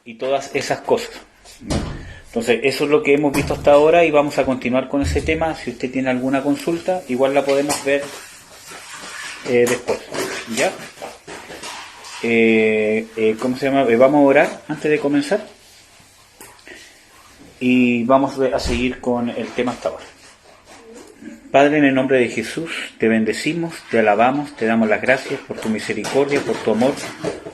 y todas esas cosas, ¿no? Entonces, eso es lo que hemos visto hasta ahora y vamos a continuar con ese tema. Si usted tiene alguna consulta, igual la podemos ver después, ¿ya? ¿Cómo se llama? Vamos a orar antes de comenzar y vamos a seguir con el tema hasta ahora. Padre, en el nombre de Jesús, te bendecimos, te alabamos, te damos las gracias por tu misericordia, por tu amor,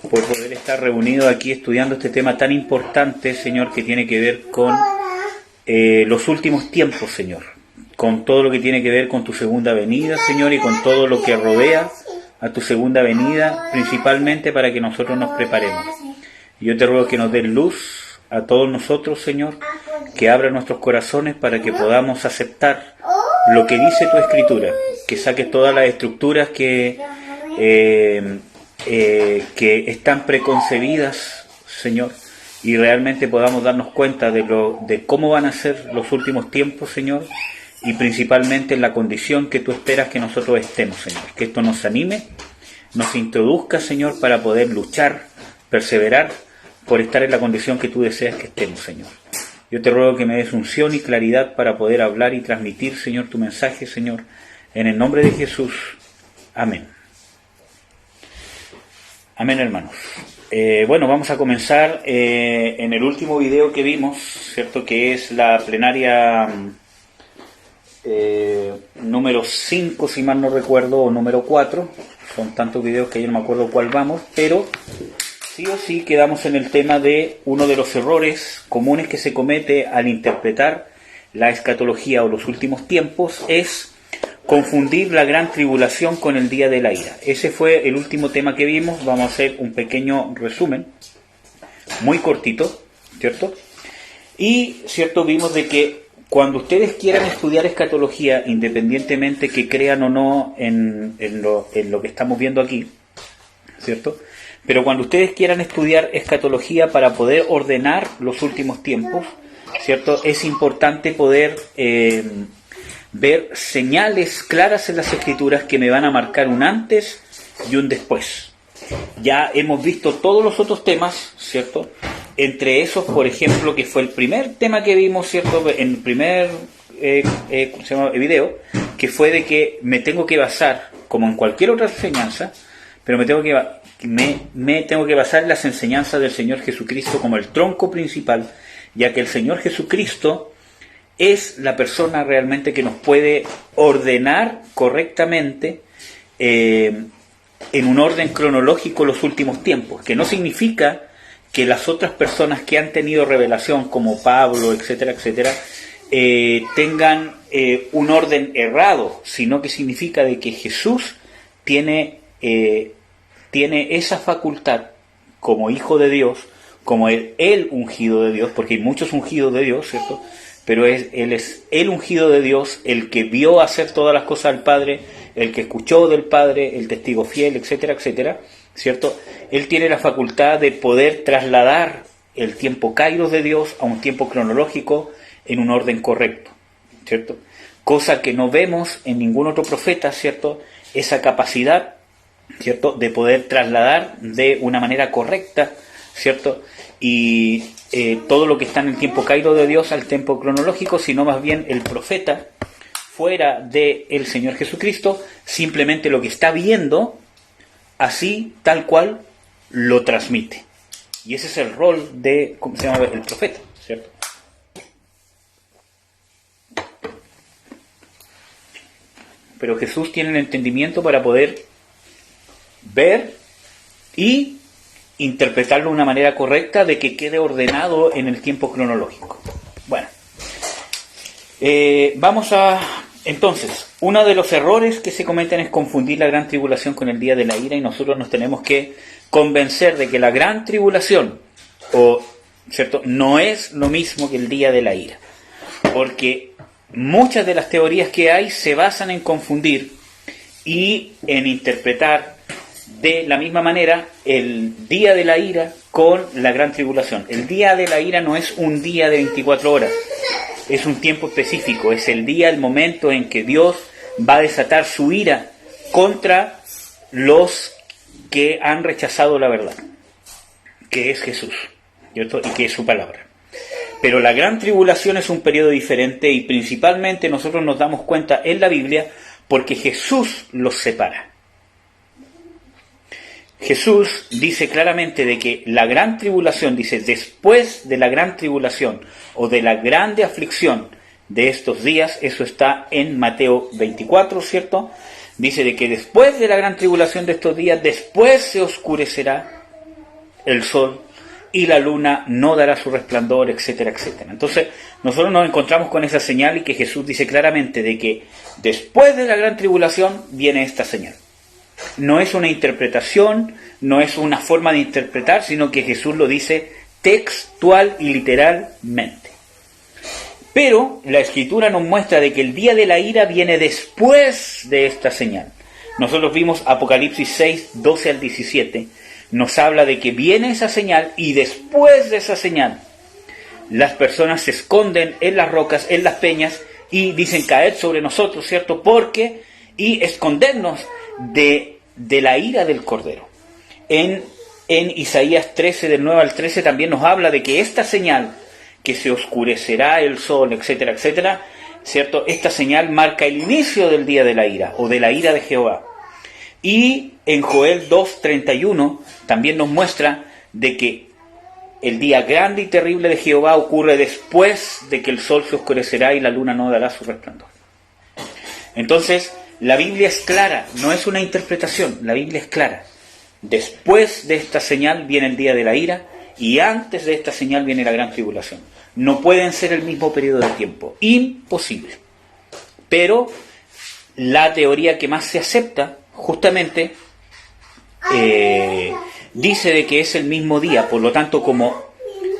por poder estar reunidos aquí estudiando este tema tan importante, Señor, que tiene que ver con los últimos tiempos, Señor, con todo lo que tiene que ver con tu segunda venida, Señor, y con todo lo que rodea a tu segunda venida, principalmente para que nosotros nos preparemos. Yo te ruego que nos des luz a todos nosotros, Señor, que abra nuestros corazones para que podamos aceptar lo que dice tu Escritura, que saques todas las estructuras que están preconcebidas, Señor, y realmente podamos darnos cuenta de cómo van a ser los últimos tiempos, Señor, y principalmente en la condición que tú esperas que nosotros estemos, Señor. Que esto nos anime, nos introduzca, Señor, para poder luchar, perseverar, por estar en la condición que tú deseas que estemos, Señor. Yo te ruego que me des unción y claridad para poder hablar y transmitir, Señor, tu mensaje, Señor, en el nombre de Jesús. Amén. Amén, hermanos. Bueno, vamos a comenzar en el último video que vimos, ¿cierto? Que es la plenaria número 5, si mal no recuerdo, o número 4. Son tantos videos que yo no me acuerdo cuál vamos, pero sí o sí quedamos en el tema de uno de los errores comunes que se comete al interpretar la escatología o los últimos tiempos es confundir la gran tribulación con el día de la ira. Ese fue el último tema que vimos. Vamos a hacer un pequeño resumen, muy cortito, ¿cierto? Y, ¿cierto? Vimos de que cuando ustedes quieran estudiar escatología, independientemente que crean o no en lo que estamos viendo aquí, ¿cierto? Pero cuando ustedes quieran estudiar escatología para poder ordenar los últimos tiempos, ¿cierto? Es importante poder ver señales claras en las Escrituras que me van a marcar un antes y un después. Ya hemos visto todos los otros temas, ¿cierto? Entre esos, por ejemplo, que fue el primer tema que vimos, ¿cierto? En el primer video, que fue de que me tengo que basar, como en cualquier otra enseñanza, pero me tengo que basar en las enseñanzas del Señor Jesucristo como el tronco principal, ya que el Señor Jesucristo es la persona realmente que nos puede ordenar correctamente en un orden cronológico los últimos tiempos, que no significa que las otras personas que han tenido revelación, como Pablo, etcétera, etcétera, tengan un orden errado, sino que significa de que Jesús tiene esa facultad como Hijo de Dios, como el ungido de Dios, porque hay muchos ungidos de Dios, ¿cierto? Pero Él es el ungido de Dios, el que vio hacer todas las cosas al Padre, el que escuchó del Padre, el testigo fiel, etcétera, etcétera, ¿cierto? Él tiene la facultad de poder trasladar el tiempo kairos de Dios a un tiempo cronológico en un orden correcto, ¿cierto? Cosa que no vemos en ningún otro profeta, ¿cierto? Esa capacidad, ¿cierto?, de poder trasladar de una manera correcta, ¿cierto?, y todo lo que está en el tiempo kairos de Dios al tiempo cronológico, sino más bien el profeta, fuera del Señor Jesucristo, simplemente lo que está viendo, así, tal cual, lo transmite. Y ese es el rol de, ¿cómo se llama?, el profeta, ¿cierto? Pero Jesús tiene el entendimiento para poder ver y interpretarlo de una manera correcta, de que quede ordenado en el tiempo cronológico. Bueno, entonces, uno de los errores que se cometen es confundir la gran tribulación con el día de la ira, y nosotros nos tenemos que convencer de que la gran tribulación, ¿cierto?, no es lo mismo que el día de la ira, porque muchas de las teorías que hay se basan en confundir y en interpretar de la misma manera el día de la ira con la gran tribulación. El día de la ira no es un día de 24 horas, es un tiempo específico, es el día, el momento en que Dios va a desatar su ira contra los que han rechazado la verdad, que es Jesús, ¿cierto? Y que es su palabra. Pero la gran tribulación es un periodo diferente y principalmente nosotros nos damos cuenta en la Biblia porque Jesús los separa. Jesús dice claramente de que la gran tribulación, dice, después de la gran tribulación o de la grande aflicción de estos días, eso está en Mateo 24, ¿cierto? Dice de que después de la gran tribulación de estos días, después se oscurecerá el sol y la luna no dará su resplandor, etcétera, etcétera. Entonces, nosotros nos encontramos con esa señal y que Jesús dice claramente de que después de la gran tribulación viene esta señal. No es una interpretación, no es una forma de interpretar, sino que Jesús lo dice textual y literalmente. Pero la Escritura nos muestra de que el día de la ira viene después de esta señal. Nosotros vimos Apocalipsis 6, 12 al 17, nos habla de que viene esa señal y después de esa señal las personas se esconden en las rocas, en las peñas y dicen caed sobre nosotros, ¿cierto? Porque y escondernos de la ira del Cordero. En Isaías 13, del 9 al 13, también nos habla de que esta señal, que se oscurecerá el sol, etcétera, etcétera, ¿cierto? Esta señal marca el inicio del día de la ira, o de la ira de Jehová. Y en Joel 2:31 también nos muestra de que el día grande y terrible de Jehová ocurre después de que el sol se oscurecerá y la luna no dará su resplandor. Entonces, la Biblia es clara, no es una interpretación, la Biblia es clara. Después de esta señal viene el día de la ira y antes de esta señal viene la gran tribulación. No pueden ser el mismo periodo de tiempo, imposible. Pero la teoría que más se acepta, justamente, dice de que es el mismo día. Por lo tanto, como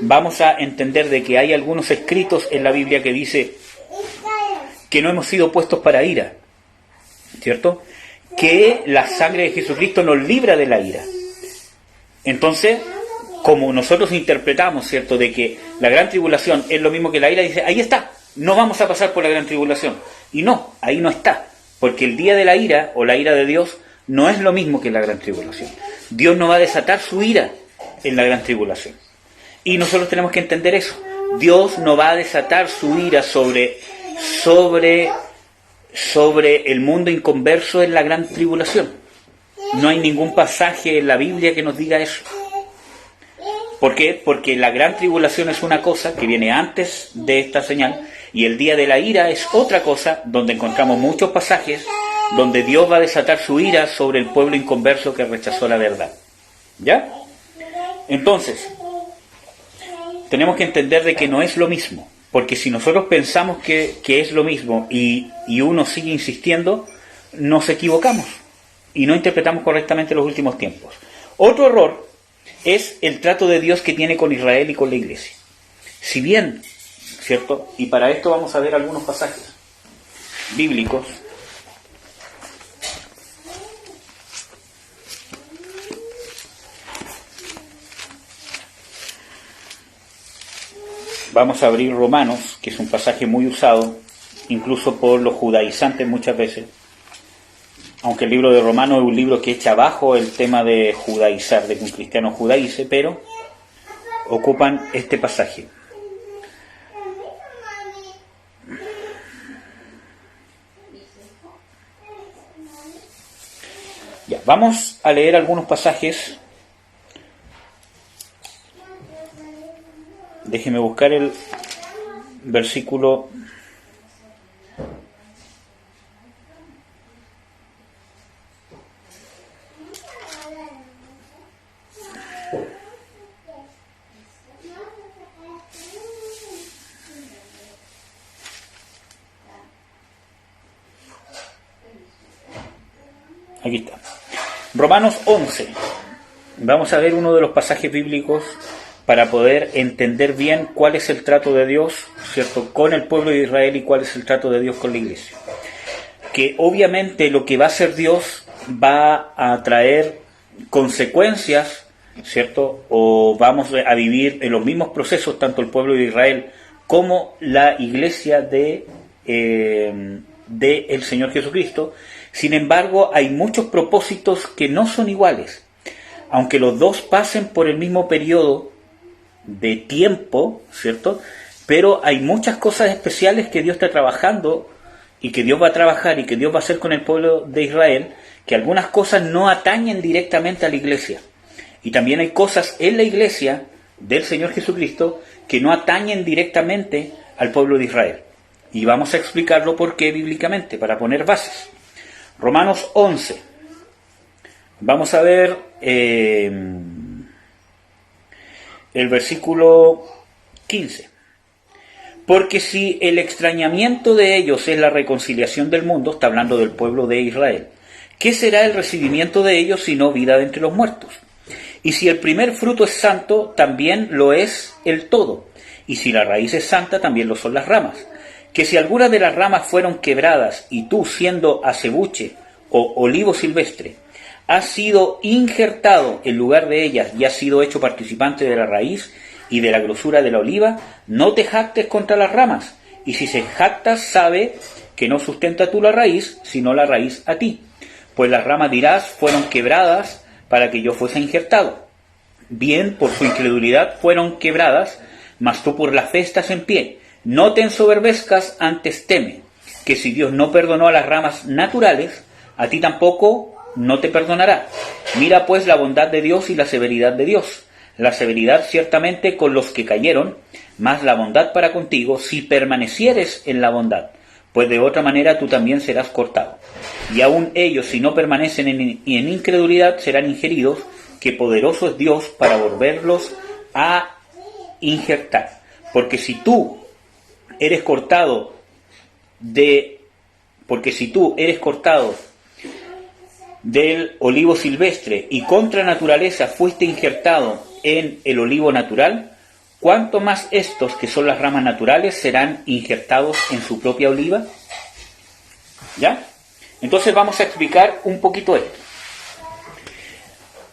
vamos a entender de que hay algunos escritos en la Biblia que dice que no hemos sido puestos para ira, ¿cierto? Que la sangre de Jesucristo nos libra de la ira. Entonces, como nosotros interpretamos, ¿cierto?, de que la gran tribulación es lo mismo que la ira, dice, ahí está, no vamos a pasar por la gran tribulación. Y no, ahí no está, porque el día de la ira, o la ira de Dios, no es lo mismo que la gran tribulación. Dios no va a desatar su ira en la gran tribulación. Y nosotros tenemos que entender eso. Dios no va a desatar su ira sobre el mundo inconverso en la gran tribulación. No hay ningún pasaje en la Biblia que nos diga eso. ¿Por qué? Porque la gran tribulación es una cosa que viene antes de esta señal y el día de la ira es otra cosa donde encontramos muchos pasajes donde Dios va a desatar su ira sobre el pueblo inconverso que rechazó la verdad. ¿Ya? Entonces, tenemos que entender de que no es lo mismo. Porque si nosotros pensamos que es lo mismo y uno sigue insistiendo, nos equivocamos y no interpretamos correctamente los últimos tiempos. Otro error es el trato de Dios que tiene con Israel y con la iglesia. Si bien, ¿cierto? Y para esto vamos a ver algunos pasajes bíblicos. Vamos a abrir Romanos, que es un pasaje muy usado, incluso por los judaizantes muchas veces. Aunque el libro de Romanos es un libro que echa abajo el tema de judaizar, de que un cristiano judaice, pero ocupan este pasaje. Ya, vamos a leer algunos pasajes. Déjeme buscar el versículo. Aquí está. Romanos 11. Vamos a ver uno de los pasajes bíblicos para poder entender bien cuál es el trato de Dios, ¿cierto?, con el pueblo de Israel y cuál es el trato de Dios con la iglesia. Que obviamente lo que va a hacer Dios va a traer consecuencias, ¿cierto?, o vamos a vivir en los mismos procesos tanto el pueblo de Israel como la iglesia de el Señor Jesucristo. Sin embargo, hay muchos propósitos que no son iguales. Aunque los dos pasen por el mismo periodo, de tiempo, ¿cierto? Pero hay muchas cosas especiales que Dios está trabajando y que Dios va a trabajar y que Dios va a hacer con el pueblo de Israel, que algunas cosas no atañen directamente a la iglesia. Y también hay cosas en la iglesia del Señor Jesucristo que no atañen directamente al pueblo de Israel. Y vamos a explicarlo por qué bíblicamente, para poner bases. Romanos 11. Vamos a ver el versículo 15. Porque si el extrañamiento de ellos es la reconciliación del mundo, está hablando del pueblo de Israel, ¿qué será el recibimiento de ellos sino vida de entre los muertos? Y si el primer fruto es santo, también lo es el todo. Y si la raíz es santa, también lo son las ramas. Que si algunas de las ramas fueron quebradas, y tú, siendo acebuche o olivo silvestre, has sido injertado en lugar de ellas y has sido hecho participante de la raíz y de la grosura de la oliva, no te jactes contra las ramas. Y si se jactas, sabe que no sustenta tú la raíz, sino la raíz a ti. Pues las ramas, dirás, fueron quebradas para que yo fuese injertado. Bien, por su incredulidad fueron quebradas, mas tú por la fe estás en pie. No te ensoberbezcas, antes teme, que si Dios no perdonó a las ramas naturales, a ti tampoco no te perdonará. Mira pues la bondad de Dios y la severidad de Dios. La severidad ciertamente con los que cayeron, mas la bondad para contigo si permanecieres en la bondad, pues de otra manera tú también serás cortado. Y aun ellos, si no permanecen en incredulidad, serán ingeridos, que poderoso es Dios para volverlos a injertar. Porque si tú eres cortado del olivo silvestre y contra naturaleza fuiste injertado en el olivo natural, ¿cuánto más estos, que son las ramas naturales, serán injertados en su propia oliva? ¿Ya? Entonces vamos a explicar un poquito esto.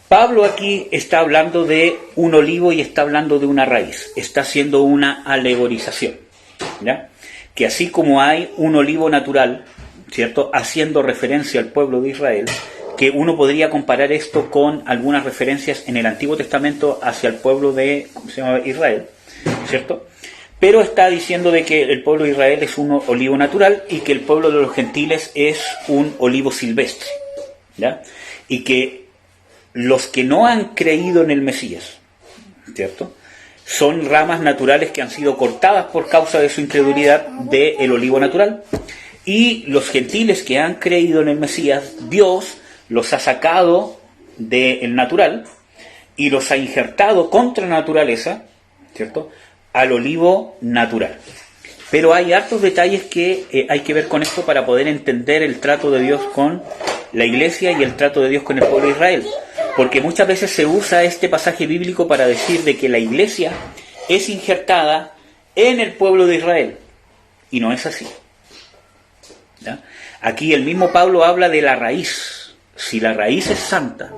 Pablo aquí está hablando de un olivo y está hablando de una raíz. Está haciendo una alegorización, ¿ya? Que así como hay un olivo natural, ¿cierto?, haciendo referencia al pueblo de Israel, que uno podría comparar esto con algunas referencias en el Antiguo Testamento hacia el pueblo de, ¿cómo se llama?, Israel, ¿cierto? Pero está diciendo de que el pueblo de Israel es un olivo natural y que el pueblo de los gentiles es un olivo silvestre, ¿ya? Y que los que no han creído en el Mesías, ¿cierto?, son ramas naturales que han sido cortadas por causa de su incredulidad del olivo natural. Y los gentiles que han creído en el Mesías, Dios los ha sacado del natural y los ha injertado contra la naturaleza, ¿cierto?, al olivo natural. Pero hay hartos detalles que hay que ver con esto para poder entender el trato de Dios con la iglesia y el trato de Dios con el pueblo de Israel. Porque muchas veces se usa este pasaje bíblico para decir de que la iglesia es injertada en el pueblo de Israel. Y no es así, ¿ya? Aquí el mismo Pablo habla de la raíz. Si la raíz es santa,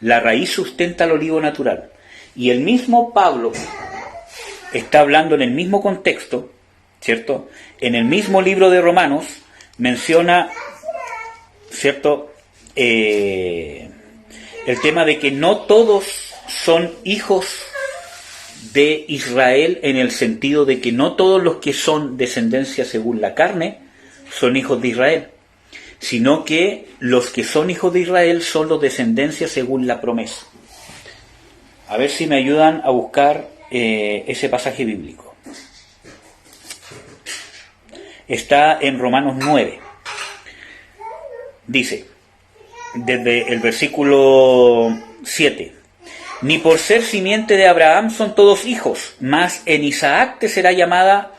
la raíz sustenta el olivo natural. Y el mismo Pablo está hablando en el mismo contexto, ¿cierto? En el mismo libro de Romanos menciona, ¿cierto?, el tema de que no todos son hijos de Israel, en el sentido de que no todos los que son descendencia según la carne son hijos de Israel, sino que los que son hijos de Israel son los descendencia según la promesa. A ver si me ayudan a buscar ese pasaje bíblico. Está en Romanos 9. Dice, desde el versículo 7: ni por ser simiente de Abraham son todos hijos, mas en Isaac te será llamada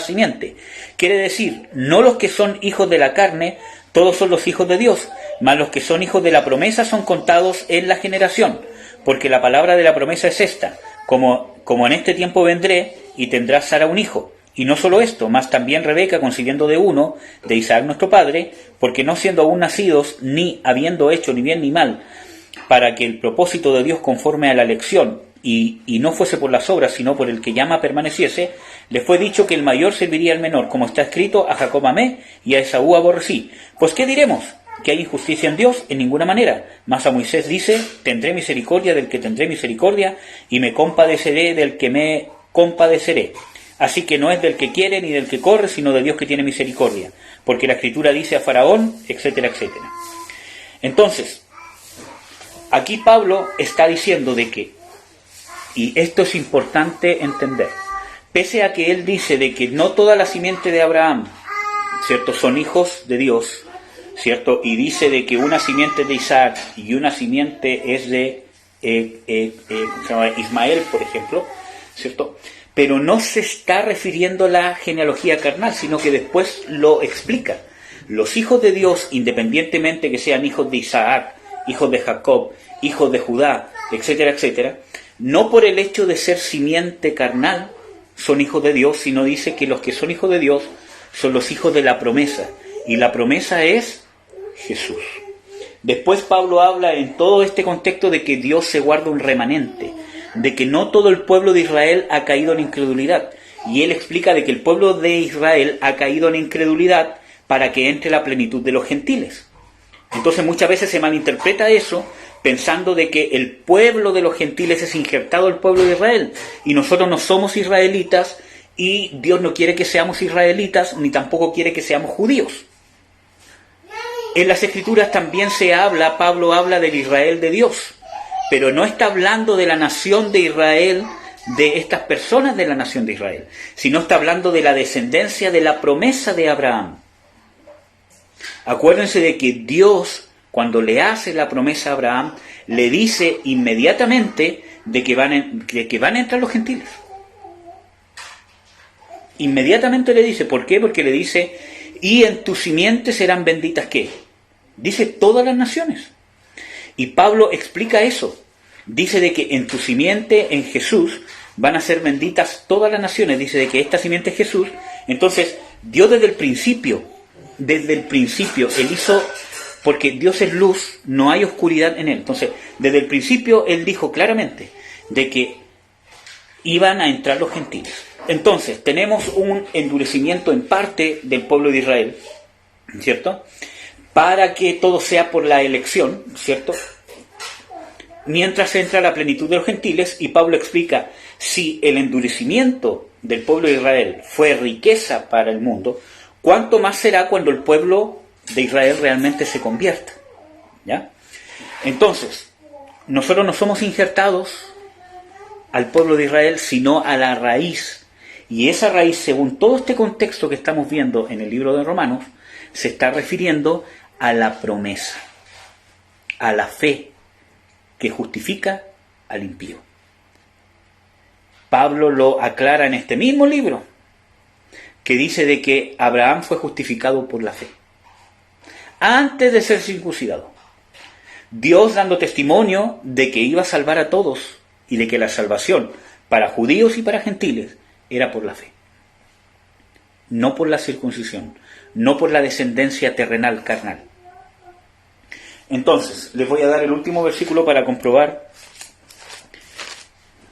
simiente. Quiere decir, no los que son hijos de la carne, todos son los hijos de Dios, mas los que son hijos de la promesa son contados en la generación, porque la palabra de la promesa es esta: como en este tiempo vendré y tendrás Sara un hijo. Y no solo esto, mas también Rebeca, concibiendo de uno, de Isaac nuestro padre, porque no siendo aún nacidos, ni habiendo hecho ni bien ni mal, para que el propósito de Dios conforme a la elección, y no fuese por las obras, sino por el que llama, permaneciese, le fue dicho que el mayor serviría al menor, como está escrito: a Jacob amé y a Esaú aborrecí. Pues ¿qué diremos? que hay injusticia en Dios? En ninguna manera. Mas a Moisés dice, tendré misericordia del que tendré misericordia, y me compadeceré del que me compadeceré. Así que no es del que quiere ni del que corre, sino de Dios que tiene misericordia. Porque la Escritura dice a Faraón, etcétera, etcétera. Entonces, aquí Pablo está diciendo de que, y esto es importante entender, pese a que él dice de que no toda la simiente de Abraham, ¿cierto?, son hijos de Dios, ¿cierto? Y dice de que una simiente es de Isaac y una simiente es de Ismael, por ejemplo, ¿cierto? Pero no se está refiriendo a la genealogía carnal, sino que después lo explica. Los hijos de Dios, independientemente que sean hijos de Isaac, hijos de Jacob, hijos de Judá, etcétera, etcétera, no por el hecho de ser simiente carnal son hijos de Dios, sino dice que los que son hijos de Dios son los hijos de la promesa. Y la promesa es Jesús. Después Pablo habla en todo este contexto de que Dios se guarda un remanente, de que no todo el pueblo de Israel ha caído en incredulidad. Y él explica de que el pueblo de Israel ha caído en incredulidad para que entre la plenitud de los gentiles. Entonces muchas veces se malinterpreta eso pensando de que el pueblo de los gentiles es injertado al pueblo de Israel y nosotros no somos israelitas y Dios no quiere que seamos israelitas ni tampoco quiere que seamos judíos. En las Escrituras también Pablo habla del Israel de Dios, pero no está hablando de la nación de Israel, de estas personas de la nación de Israel, sino está hablando de la descendencia de la promesa de Abraham. Acuérdense de que Dios, cuando le hace la promesa a Abraham, le dice inmediatamente de que van a entrar los gentiles. Inmediatamente le dice, ¿por qué? Porque le dice, y en tu simiente serán benditas, ¿qué? Dice todas las naciones. Y Pablo explica eso. Dice de que en tu simiente, en Jesús, van a ser benditas todas las naciones. Dice de que esta simiente es Jesús. Entonces, Dios desde el principio, Él hizo, porque Dios es luz, no hay oscuridad en Él. Entonces, desde el principio, Él dijo claramente de que iban a entrar los gentiles. Entonces, tenemos un endurecimiento en parte del pueblo de Israel, ¿cierto? Para que todo sea por la elección, ¿cierto? Mientras entra la plenitud de los gentiles, y Pablo explica, si el endurecimiento del pueblo de Israel fue riqueza para el mundo, ¿cuánto más será cuando el pueblo de Israel realmente se convierta? ¿Ya? Entonces, nosotros no somos injertados al pueblo de Israel, sino a la raíz. Y esa raíz, según todo este contexto que estamos viendo en el libro de Romanos, se está refiriendo a la promesa, a la fe que justifica al impío. Pablo lo aclara en este mismo libro, que dice de que Abraham fue justificado por la fe, antes de ser circuncidado. Dios dando testimonio de que iba a salvar a todos y de que la salvación para judíos y para gentiles era por la fe, no por la circuncisión, no por la descendencia terrenal, carnal. Entonces, les voy a dar el último versículo para comprobar.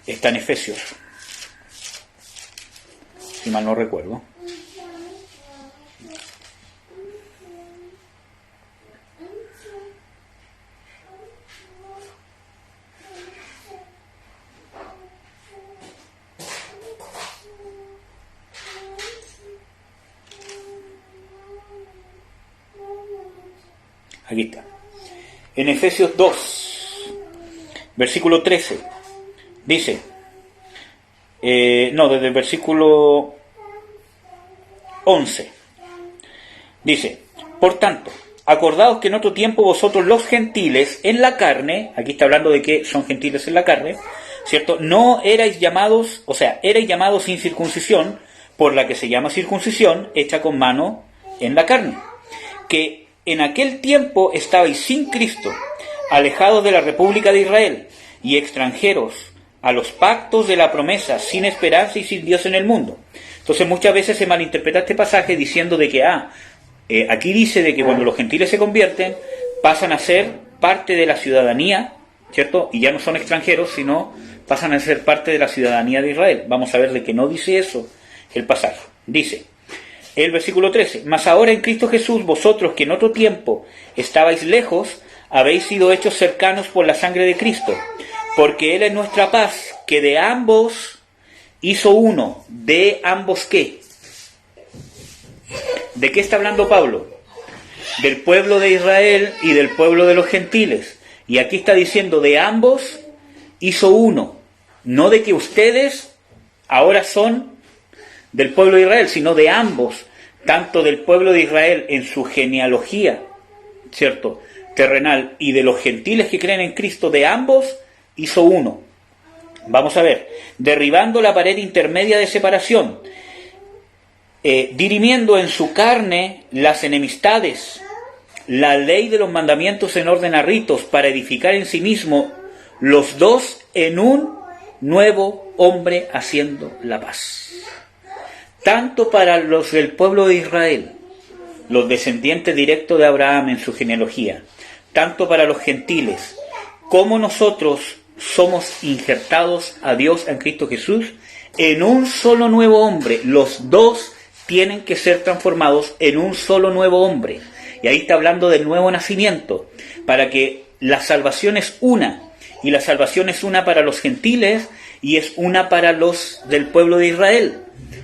Está en Efesios, si mal no recuerdo. Aquí está. En Efesios 2, versículo 13, dice, desde el versículo 11, dice, por tanto, acordaos que en otro tiempo vosotros los gentiles en la carne, aquí está hablando de que son gentiles en la carne, ¿cierto? No erais llamados, erais llamados sin circuncisión, por la que se llama circuncisión, hecha con mano en la carne, que en aquel tiempo estabais sin Cristo, alejados de la República de Israel y extranjeros a los pactos de la promesa, sin esperanza y sin Dios en el mundo. Entonces muchas veces se malinterpreta este pasaje diciendo de que aquí dice de que cuando los gentiles se convierten pasan a ser parte de la ciudadanía, ¿cierto? Y ya no son extranjeros, sino pasan a ser parte de la ciudadanía de Israel. Vamos a ver de que no dice eso el pasaje. Dice, El versículo 13. Mas ahora en Cristo Jesús, vosotros que en otro tiempo estabais lejos, habéis sido hechos cercanos por la sangre de Cristo, porque Él es nuestra paz, que de ambos hizo uno. ¿De ambos qué? ¿De qué está hablando Pablo? Del pueblo de Israel y del pueblo de los gentiles. Y aquí está diciendo, de ambos hizo uno. No de que ustedes ahora son del pueblo de Israel, sino de ambos, tanto del pueblo de Israel en su genealogía, ¿cierto?, terrenal, y de los gentiles que creen en Cristo, de ambos hizo uno. Vamos a ver, derribando la pared intermedia de separación, dirimiendo en su carne las enemistades, la ley de los mandamientos en orden a ritos, para edificar en sí mismo los dos en un nuevo hombre, haciendo la paz. Tanto para los del pueblo de Israel, los descendientes directos de Abraham en su genealogía, tanto para los gentiles, como nosotros somos injertados a Dios en Cristo Jesús en un solo nuevo hombre. Los dos tienen que ser transformados en un solo nuevo hombre. Y ahí está hablando del nuevo nacimiento, para que la salvación es una, y la salvación es una para los gentiles y es una para los del pueblo de Israel.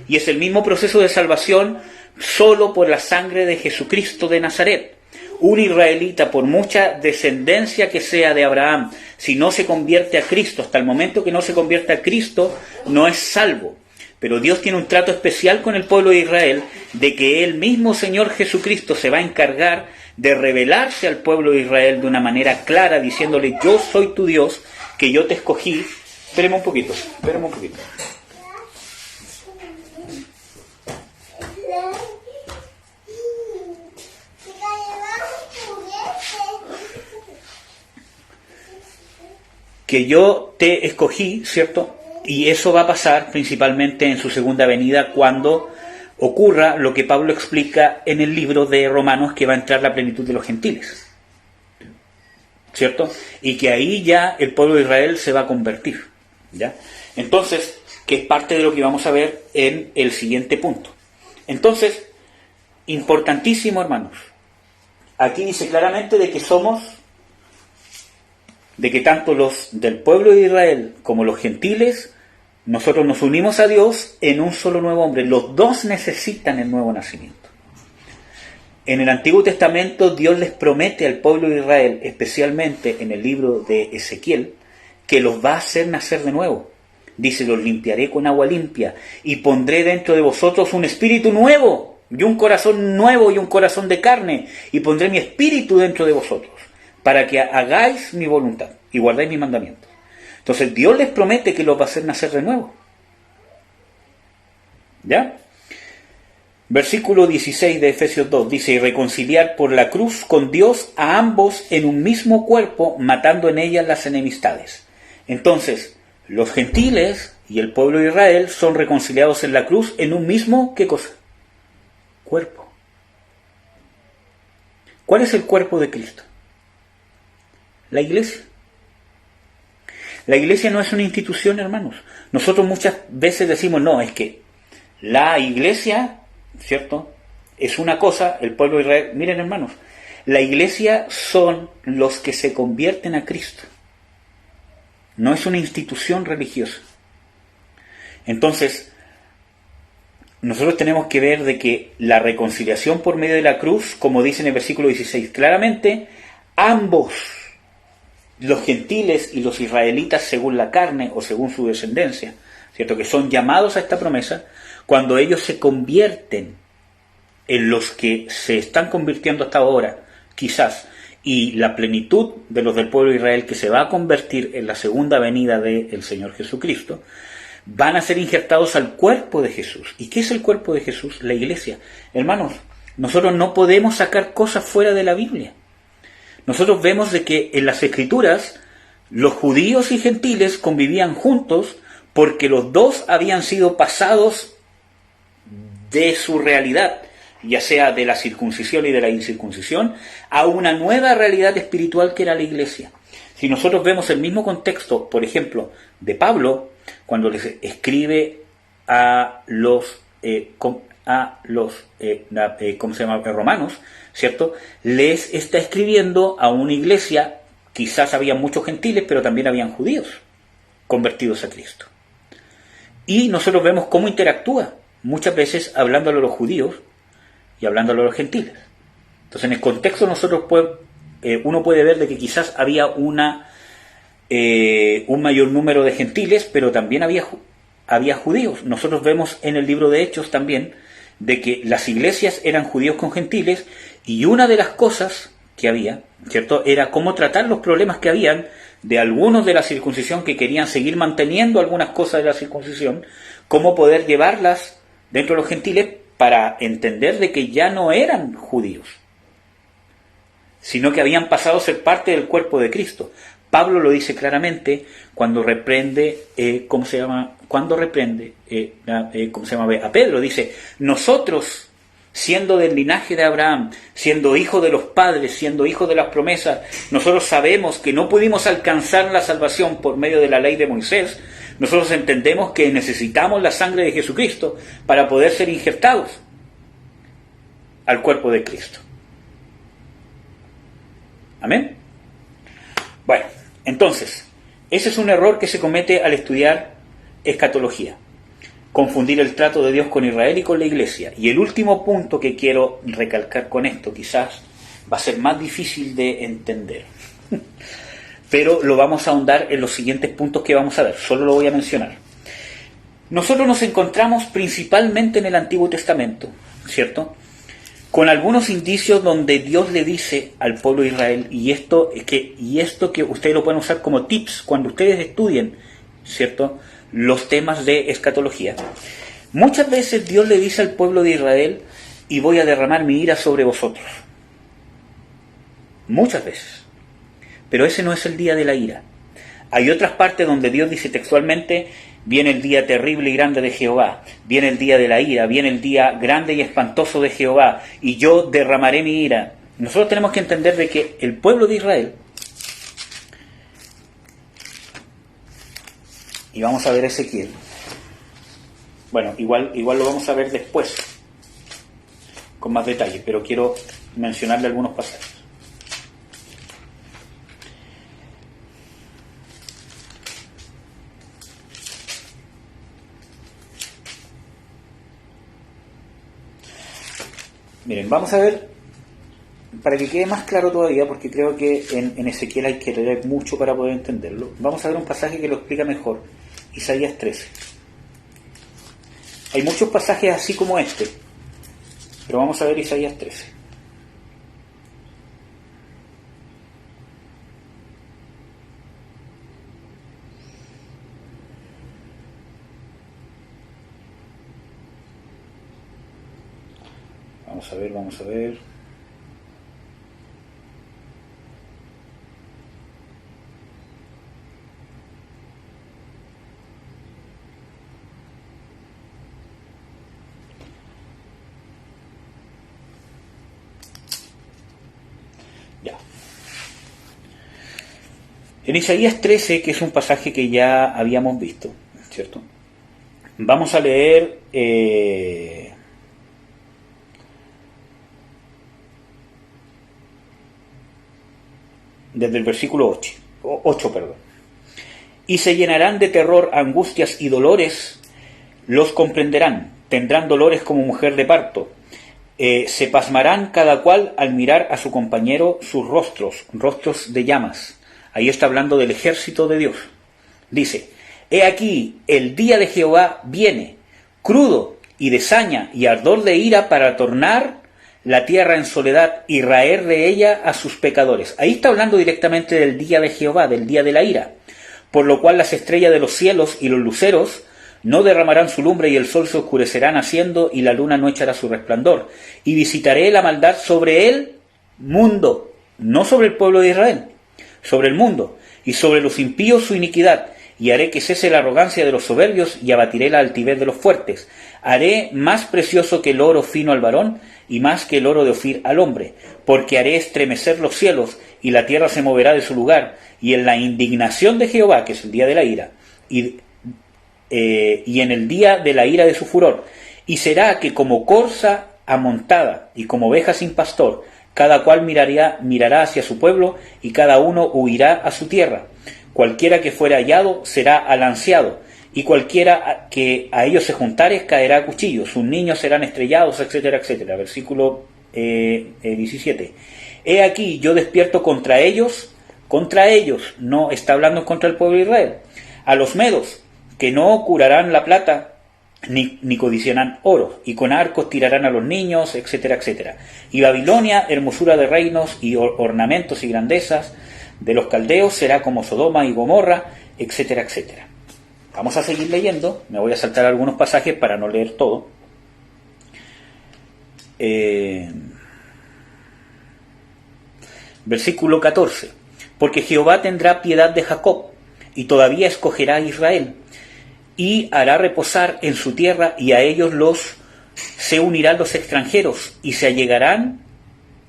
Y es el mismo proceso de salvación solo por la sangre de Jesucristo de Nazaret. Un israelita, por mucha descendencia que sea de Abraham, si no se convierte a Cristo, hasta el momento que no se convierte a Cristo, no es salvo. Pero Dios tiene un trato especial con el pueblo de Israel, de que Él mismo, Señor Jesucristo, se va a encargar de revelarse al pueblo de Israel de una manera clara, diciéndole, yo soy tu Dios, que yo te escogí. Espérame un poquito. Que yo te escogí, ¿cierto? Y eso va a pasar principalmente en su segunda venida, cuando ocurra lo que Pablo explica en el libro de Romanos, que va a entrar la plenitud de los gentiles, ¿cierto? Y que ahí ya el pueblo de Israel se va a convertir, ¿ya? Entonces, que es parte de lo que vamos a ver en el siguiente punto. Entonces, importantísimo, hermanos, aquí dice claramente de que tanto los del pueblo de Israel como los gentiles, nosotros nos unimos a Dios en un solo nuevo hombre. Los dos necesitan el nuevo nacimiento. En el Antiguo Testamento Dios les promete al pueblo de Israel, especialmente en el libro de Ezequiel, que los va a hacer nacer de nuevo. Dice, los limpiaré con agua limpia y pondré dentro de vosotros un espíritu nuevo y un corazón nuevo y un corazón de carne, y pondré mi espíritu dentro de vosotros, para que hagáis mi voluntad y guardéis mis mandamientos. Entonces Dios les promete que los va a hacer nacer de nuevo. ¿Ya? Versículo 16 de Efesios 2 dice, y reconciliar por la cruz con Dios a ambos en un mismo cuerpo, matando en ellas las enemistades. Entonces, los gentiles y el pueblo de Israel son reconciliados en la cruz en un mismo, ¿qué cosa? Cuerpo. ¿Cuál es el cuerpo de Cristo? La iglesia. La iglesia no es una institución, hermanos. Nosotros muchas veces decimos, no, es que la iglesia, ¿cierto?, es una cosa, el pueblo de Israel. Miren, hermanos, la iglesia son los que se convierten a Cristo. No es una institución religiosa. Entonces, nosotros tenemos que ver de que la reconciliación por medio de la cruz, como dice en el versículo 16, claramente, ambos, los gentiles y los israelitas según la carne o según su descendencia, ¿cierto?, que son llamados a esta promesa, cuando ellos se convierten en los que se están convirtiendo hasta ahora, quizás, y la plenitud de los del pueblo de Israel que se va a convertir en la segunda venida del Señor Jesucristo, van a ser injertados al cuerpo de Jesús. ¿Y qué es el cuerpo de Jesús? La iglesia. Hermanos, nosotros no podemos sacar cosas fuera de la Biblia. Nosotros vemos de que en las Escrituras los judíos y gentiles convivían juntos porque los dos habían sido pasados de su realidad, ya sea de la circuncisión y de la incircuncisión, a una nueva realidad espiritual que era la iglesia. Si nosotros vemos el mismo contexto, por ejemplo, de Pablo, cuando les escribe a los a los romanos, ¿cierto? Les está escribiendo a una iglesia, quizás había muchos gentiles, pero también habían judíos convertidos a Cristo. Y nosotros vemos cómo interactúa, muchas veces hablándole a los judíos y hablándole a los gentiles. Entonces, en el contexto uno puede ver de que quizás había un mayor número de gentiles, pero también había judíos. Nosotros vemos en el libro de Hechos también de que las iglesias eran judíos con gentiles, y una de las cosas que había, ¿cierto?, era cómo tratar los problemas que habían de algunos de la circuncisión que querían seguir manteniendo algunas cosas de la circuncisión, cómo poder llevarlas dentro de los gentiles para entender de que ya no eran judíos, sino que habían pasado a ser parte del cuerpo de Cristo. Pablo lo dice claramente cuando reprende, a Pedro. Dice: nosotros, siendo del linaje de Abraham, siendo hijos de los padres, siendo hijos de las promesas, nosotros sabemos que no pudimos alcanzar la salvación por medio de la ley de Moisés. Nosotros entendemos que necesitamos la sangre de Jesucristo para poder ser injertados al cuerpo de Cristo. Amén. Bueno, entonces, ese es un error que se comete al estudiar escatología: confundir el trato de Dios con Israel y con la iglesia. Y el último punto que quiero recalcar con esto, quizás va a ser más difícil de entender, pero lo vamos a ahondar en los siguientes puntos que vamos a ver. Solo lo voy a mencionar. Nosotros nos encontramos principalmente en el Antiguo Testamento, ¿cierto?, con algunos indicios donde Dios le dice al pueblo de Israel, y esto que ustedes lo pueden usar como tips cuando ustedes estudien, ¿cierto?, los temas de escatología. Muchas veces Dios le dice al pueblo de Israel: y voy a derramar mi ira sobre vosotros. Muchas veces. Pero ese no es el día de la ira. Hay otras partes donde Dios dice textualmente: viene el día terrible y grande de Jehová, viene el día de la ira, viene el día grande y espantoso de Jehová, y yo derramaré mi ira. Nosotros tenemos que entender de que el pueblo de Israel, y vamos a ver Ezequiel, bueno, igual lo vamos a ver después con más detalle, pero quiero mencionarle algunos pasajes. Miren, vamos a ver, para que quede más claro todavía, porque creo que en Ezequiel hay que leer mucho para poder entenderlo. Vamos a ver un pasaje que lo explica mejor: Isaías 13. Hay muchos pasajes así como este, pero vamos a ver Isaías 13. Vamos a ver. Ya. En Isaías 13, que es un pasaje que ya habíamos visto, ¿cierto?, vamos a leer desde el versículo 8. Y se llenarán de terror, angustias y dolores, los comprenderán, tendrán dolores como mujer de parto, se pasmarán cada cual al mirar a su compañero sus rostros de llamas. Ahí está hablando del ejército de Dios. Dice: he aquí, el día de Jehová viene, crudo y de saña y ardor de ira, para tornar la tierra en soledad y raer de ella a sus pecadores. Ahí está hablando directamente del día de Jehová, del día de la ira. Por lo cual las estrellas de los cielos y los luceros no derramarán su lumbre, y el sol se oscurecerá naciendo, y la luna no echará su resplandor. Y visitaré la maldad sobre el mundo, no sobre el pueblo de Israel, sobre el mundo, y sobre los impíos su iniquidad. Y haré que cese la arrogancia de los soberbios, y abatiré la altivez de los fuertes. Haré más precioso que el oro fino al varón, y más que el oro de Ofir al hombre, porque haré estremecer los cielos, y la tierra se moverá de su lugar, y en la indignación de Jehová, que es el día de la ira, y en el día de la ira de su furor, Y será que como corza amontada y como oveja sin pastor, cada cual mirará hacia su pueblo y cada uno huirá a su tierra. Cualquiera que fuera hallado será alanceado, y cualquiera que a ellos se juntare caerá a cuchillo. Sus niños serán estrellados, etcétera, etcétera. Versículo 17. He aquí, yo despierto contra ellos, no está hablando contra el pueblo de Israel, a los medos, que no curarán la plata, ni codiciarán oro, y con arcos tirarán a los niños, etcétera, etcétera. Y Babilonia, hermosura de reinos y ornamentos y grandezas de los caldeos, será como Sodoma y Gomorra, etcétera, etcétera. Vamos a seguir leyendo, me voy a saltar algunos pasajes para no leer todo. Versículo 14. Porque Jehová tendrá piedad de Jacob, y todavía escogerá a Israel, y hará reposar en su tierra, y a ellos se unirán los extranjeros, y se allegarán,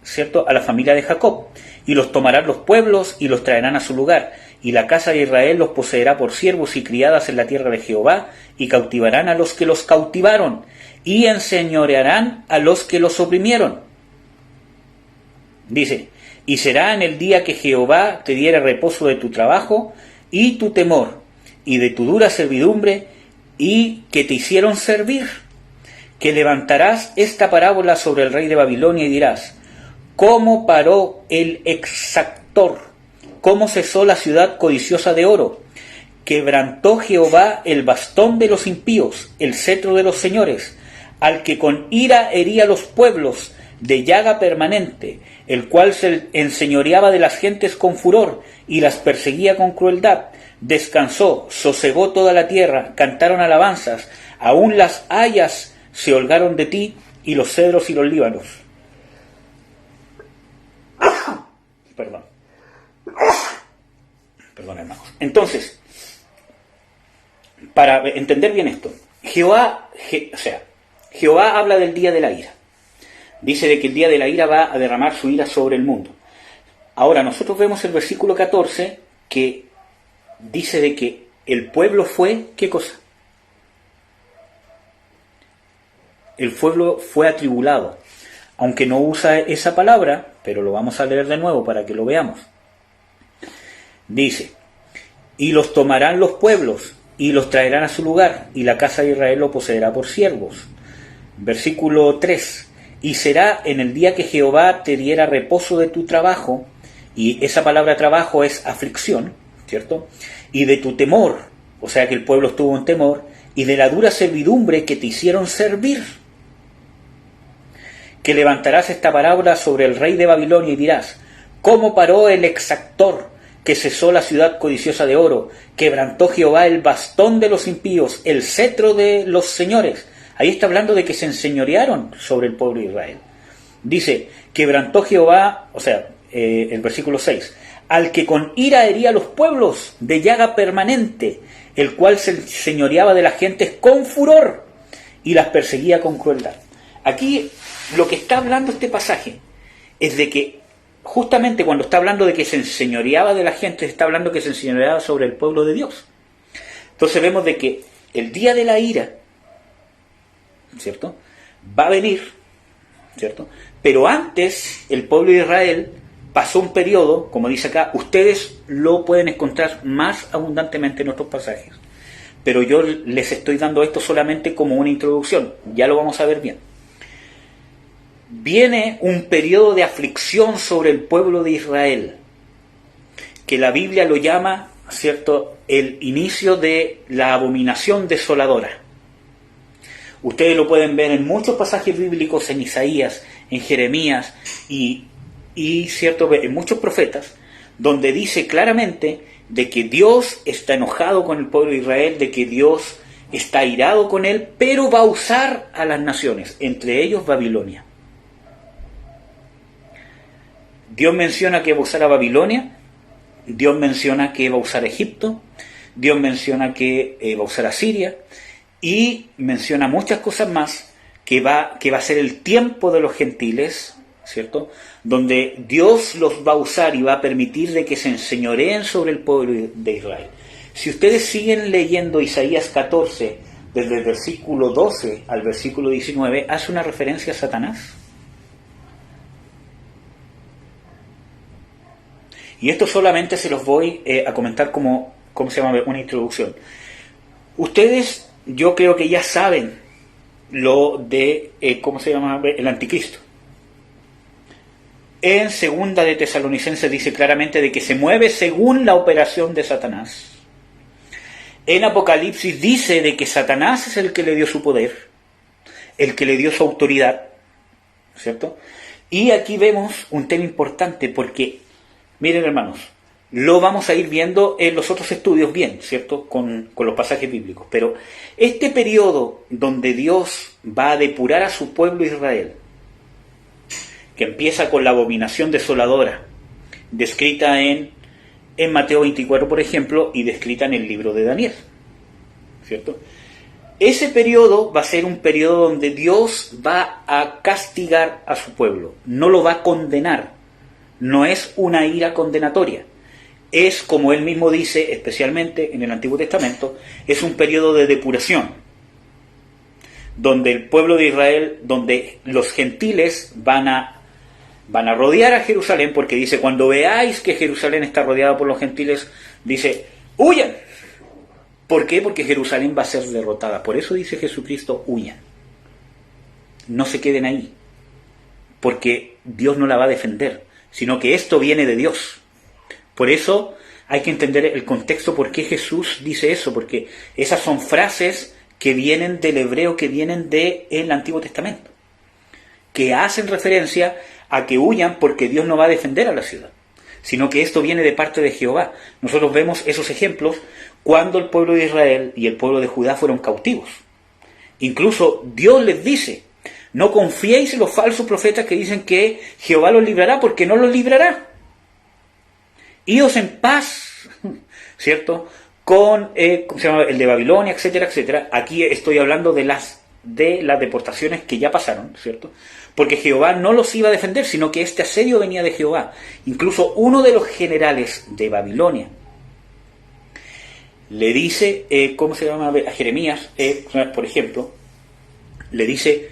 ¿cierto?, a la familia de Jacob, y los tomarán los pueblos, y los traerán a su lugar, y la casa de Israel los poseerá por siervos y criadas en la tierra de Jehová, y cautivarán a los que los cautivaron, y enseñorearán a los que los oprimieron. Dice, y será en el día que Jehová te diera reposo de tu trabajo y tu temor, y de tu dura servidumbre, y que te hicieron servir, que levantarás esta parábola sobre el rey de Babilonia y dirás, ¿cómo paró el exactor? ¿Cómo cesó la ciudad codiciosa de oro? Quebrantó Jehová el bastón de los impíos, el cetro de los señores, al que con ira hería los pueblos, de llaga permanente, el cual se enseñoreaba de las gentes con furor, y las perseguía con crueldad. Descansó, sosegó toda la tierra, cantaron alabanzas, aún las hayas se holgaron de ti, y los cedros y los líbanos. Perdón, hermanos. Entonces, para entender bien esto, Jehová habla del día de la ira. Dice de que el día de la ira va a derramar su ira sobre el mundo. Ahora, nosotros vemos el versículo 14 que dice de que el pueblo fue, ¿qué cosa? El pueblo fue atribulado. Aunque no usa esa palabra, pero lo vamos a leer de nuevo para que lo veamos. Dice, y los tomarán los pueblos, y los traerán a su lugar, y la casa de Israel lo poseerá por siervos. Versículo 3, y será en el día que Jehová te diera reposo de tu trabajo, y esa palabra trabajo es aflicción, ¿cierto? Y de tu temor, o sea que el pueblo estuvo en temor, y de la dura servidumbre que te hicieron servir, que levantarás esta parábola sobre el rey de Babilonia y dirás, ¿cómo paró el exactor que cesó la ciudad codiciosa de oro? Quebrantó Jehová el bastón de los impíos, el cetro de los señores. Ahí está hablando de que se enseñorearon sobre el pueblo de Israel. Dice, quebrantó Jehová, el versículo 6, al que con ira hería a los pueblos, de llaga permanente, el cual se señoreaba de las gentes con furor, y las perseguía con crueldad. Aquí lo que está hablando este pasaje es de que justamente cuando está hablando de que se enseñoreaba de la gente, está hablando que se enseñoreaba sobre el pueblo de Dios. Entonces vemos de que el día de la ira, ¿cierto?, va a venir, ¿cierto? Pero antes el pueblo de Israel pasó un periodo, como dice acá, ustedes lo pueden encontrar más abundantemente en otros pasajes, pero yo les estoy dando esto solamente como una introducción, ya lo vamos a ver bien. Viene un periodo de aflicción sobre el pueblo de Israel, que la Biblia lo llama, ¿cierto?, el inicio de la abominación desoladora. Ustedes lo pueden ver en muchos pasajes bíblicos, en Isaías, en Jeremías y cierto, en muchos profetas, donde dice claramente de que Dios está enojado con el pueblo de Israel, de que Dios está airado con él, pero va a usar a las naciones, entre ellos Babilonia. Dios menciona que va a usar a Babilonia, Dios menciona que va a usar a Egipto, Dios menciona que va a usar a Siria, y menciona muchas cosas más, que va a ser el tiempo de los gentiles, ¿cierto?, donde Dios los va a usar y va a permitir de que se enseñoreen sobre el pueblo de Israel. Si ustedes siguen leyendo Isaías 14, desde el versículo 12 al versículo 19, hace una referencia a Satanás. Y esto solamente se los voy a comentar como se llama, una introducción. Ustedes, yo creo que ya saben lo de, ¿cómo se llama? El anticristo. En segunda de Tesalonicenses dice claramente de que se mueve según la operación de Satanás. En Apocalipsis dice de que Satanás es el que le dio su poder, el que le dio su autoridad, ¿cierto? Y aquí vemos un tema importante porque, miren hermanos, lo vamos a ir viendo en los otros estudios bien, ¿cierto? Con los pasajes bíblicos. Pero este periodo donde Dios va a depurar a su pueblo Israel, que empieza con la abominación desoladora, descrita en Mateo 24, por ejemplo, y descrita en el libro de Daniel, ¿cierto? Ese periodo va a ser un periodo donde Dios va a castigar a su pueblo, no lo va a condenar, no es una ira condenatoria, es, como él mismo dice, especialmente en el Antiguo Testamento, es un periodo de depuración, donde el pueblo de Israel, donde los gentiles van a rodear a Jerusalén, porque dice, cuando veáis que Jerusalén está rodeada por los gentiles, dice, huyan. ¿Por qué? Porque Jerusalén va a ser derrotada. Por eso dice Jesucristo, huyan. No se queden ahí, porque Dios no la va a defender, sino que esto viene de Dios. Por eso hay que entender el contexto, por qué Jesús dice eso, porque esas son frases que vienen del hebreo, que vienen del Antiguo Testamento, que hacen referencia a que huyan porque Dios no va a defender a la ciudad, sino que esto viene de parte de Jehová. Nosotros vemos esos ejemplos cuando el pueblo de Israel y el pueblo de Judá fueron cautivos. Incluso Dios les dice, no confiéis en los falsos profetas que dicen que Jehová los librará, porque no los librará. Idos en paz, ¿cierto? Con ¿cómo se llama? El de Babilonia, etcétera, etcétera. Aquí estoy hablando de las deportaciones que ya pasaron, ¿cierto? Porque Jehová no los iba a defender, sino que este asedio venía de Jehová. Incluso uno de los generales de Babilonia le dice, ¿cómo se llama? A Jeremías, por ejemplo, le dice,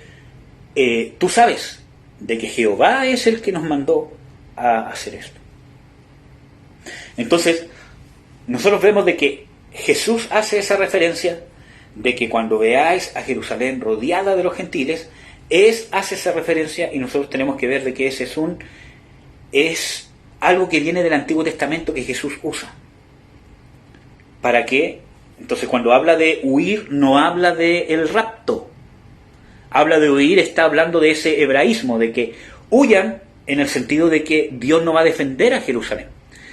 tú sabes de que Jehová es el que nos mandó a hacer esto. Entonces, nosotros vemos de que Jesús hace esa referencia de que cuando veáis a Jerusalén rodeada de los gentiles, hace esa referencia, y nosotros tenemos que ver de que ese es algo que viene del Antiguo Testamento que Jesús usa. ¿Para qué? Entonces, cuando habla de huir, no habla del rapto. Habla de huir, está hablando de ese hebraísmo, de que huyan en el sentido de que Dios no va a defender a Jerusalén,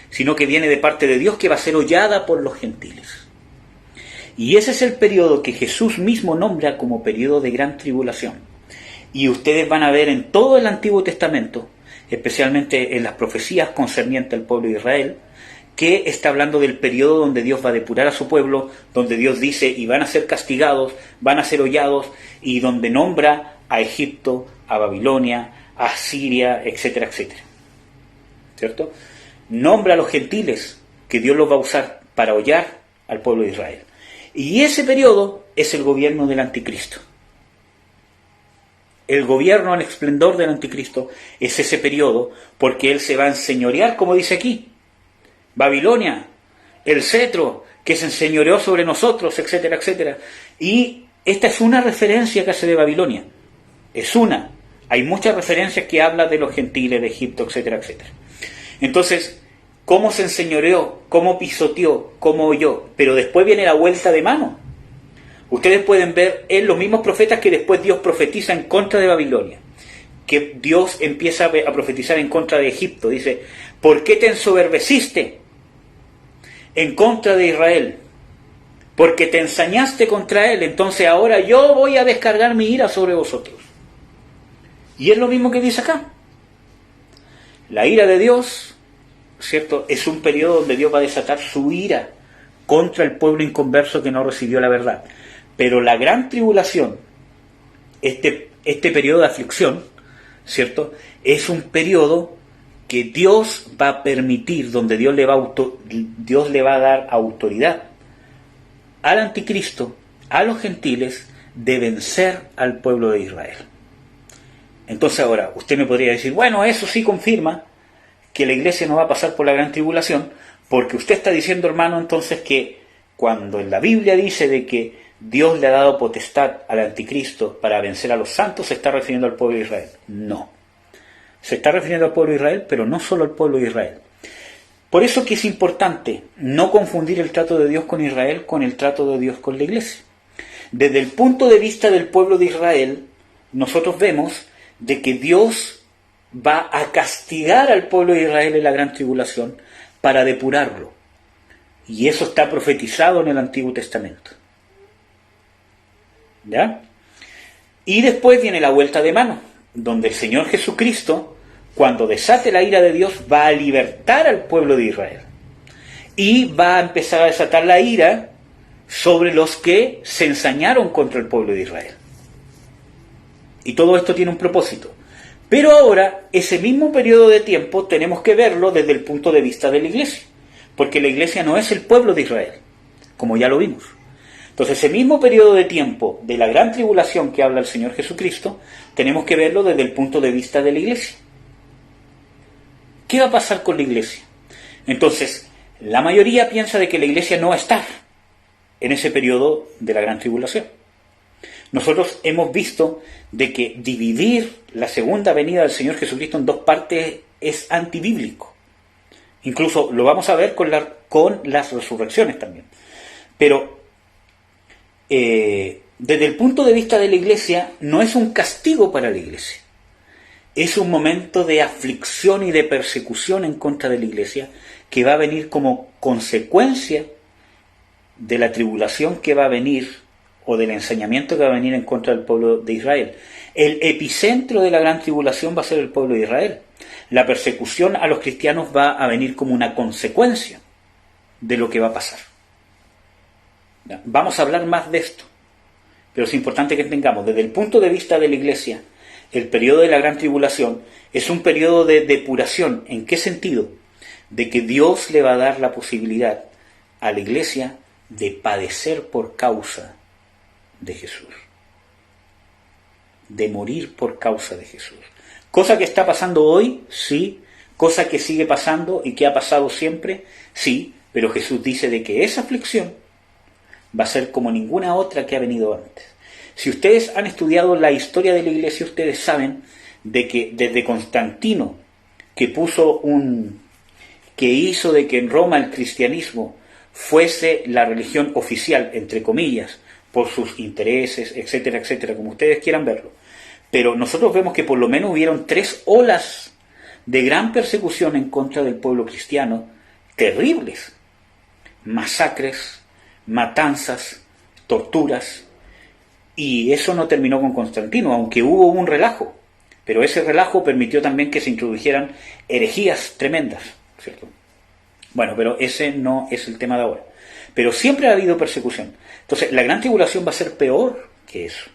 sino que viene de parte de Dios, que va a ser hollada por los gentiles. Y ese es el periodo que Jesús mismo nombra como periodo de gran tribulación. Y ustedes van a ver en todo el Antiguo Testamento, especialmente en las profecías concernientes al pueblo de Israel, que está hablando del periodo donde Dios va a depurar a su pueblo, donde Dios dice, y van a ser castigados, van a ser hollados, y donde nombra a Egipto, a Babilonia, a Siria, etcétera, etcétera. ¿Cierto? Nombra a los gentiles que Dios los va a usar para hollar al pueblo de Israel. Y ese periodo es el gobierno del anticristo. El gobierno en esplendor del anticristo es ese periodo, porque él se va a enseñorear, como dice aquí. Babilonia, el cetro que se enseñoreó sobre nosotros, etcétera, etcétera. Y esta es una referencia que hace de Babilonia. Es una. Hay muchas referencias que hablan de los gentiles, de Egipto, etcétera, etcétera. Entonces, ¿cómo se enseñoreó? ¿Cómo pisoteó? ¿Cómo oyó? Pero después viene la vuelta de mano. Ustedes pueden ver en los mismos profetas que después Dios profetiza en contra de Babilonia, que Dios empieza a profetizar en contra de Egipto. Dice, ¿por qué te ensoberbeciste en contra de Israel? Porque te ensañaste contra él, entonces ahora yo voy a descargar mi ira sobre vosotros. Y es lo mismo que dice acá. La ira de Dios, ¿cierto? Es un periodo donde Dios va a desatar su ira contra el pueblo inconverso que no recibió la verdad. Pero la gran tribulación, este periodo de aflicción, ¿cierto? Es un periodo que Dios va a permitir, donde Dios le va a dar autoridad al anticristo a los gentiles de vencer al pueblo de Israel. Entonces ahora, usted me podría decir, bueno, eso sí confirma que la iglesia no va a pasar por la gran tribulación, porque usted está diciendo, hermano, entonces que cuando en la Biblia dice de que Dios le ha dado potestad al anticristo para vencer a los santos, se está refiriendo al pueblo de Israel. No. Se está refiriendo al pueblo de Israel, pero no solo al pueblo de Israel. Por eso que es importante no confundir el trato de Dios con Israel con el trato de Dios con la iglesia. Desde el punto de vista del pueblo de Israel, nosotros vemos de que Dios va a castigar al pueblo de Israel en la gran tribulación para depurarlo. Y eso está profetizado en el Antiguo Testamento. ¿Ya? Y después viene la vuelta de mano, donde el Señor Jesucristo, cuando desate la ira de Dios, va a libertar al pueblo de Israel. Y va a empezar a desatar la ira sobre los que se ensañaron contra el pueblo de Israel. Y todo esto tiene un propósito. Pero ahora, ese mismo periodo de tiempo tenemos que verlo desde el punto de vista de la iglesia. Porque la iglesia no es el pueblo de Israel, como ya lo vimos. Entonces, ese mismo periodo de tiempo de la gran tribulación que habla el Señor Jesucristo, tenemos que verlo desde el punto de vista de la iglesia. ¿Qué va a pasar con la iglesia? Entonces, la mayoría piensa de que la iglesia no va a estar en ese periodo de la gran tribulación. Nosotros hemos visto de que dividir la segunda venida del Señor Jesucristo en dos partes es antibíblico. Incluso lo vamos a ver con las resurrecciones también. Pero desde el punto de vista de la iglesia, no es un castigo para la iglesia. Es un momento de aflicción y de persecución en contra de la iglesia que va a venir como consecuencia de la tribulación que va a venir o del ensañamiento que va a venir en contra del pueblo de Israel. El epicentro de la gran tribulación va a ser el pueblo de Israel. La persecución a los cristianos va a venir como una consecuencia de lo que va a pasar. Vamos a hablar más de esto, pero es importante que entendamos, desde el punto de vista de la iglesia, el periodo de la gran tribulación es un periodo de depuración. ¿En qué sentido? De que Dios le va a dar la posibilidad a la iglesia de padecer por causa de Jesús, de morir por causa de Jesús. Cosa que está pasando hoy, sí. Cosa que sigue pasando y que ha pasado siempre, sí. Pero Jesús dice de que esa aflicción va a ser como ninguna otra que ha venido antes. Si ustedes han estudiado la historia de la iglesia, ustedes saben de que desde Constantino, que hizo de que en Roma el cristianismo fuese la religión oficial, entre comillas, por sus intereses, etcétera, etcétera, como ustedes quieran verlo. Pero nosotros vemos que por lo menos hubieron 3 olas de gran persecución en contra del pueblo cristiano, terribles. Masacres, matanzas, torturas. Y eso no terminó con Constantino, aunque hubo un relajo. Pero ese relajo permitió también que se introdujeran herejías tremendas, ¿cierto? Bueno, pero ese no es el tema de ahora. Pero siempre ha habido persecución. Entonces, la gran tribulación va a ser peor que eso.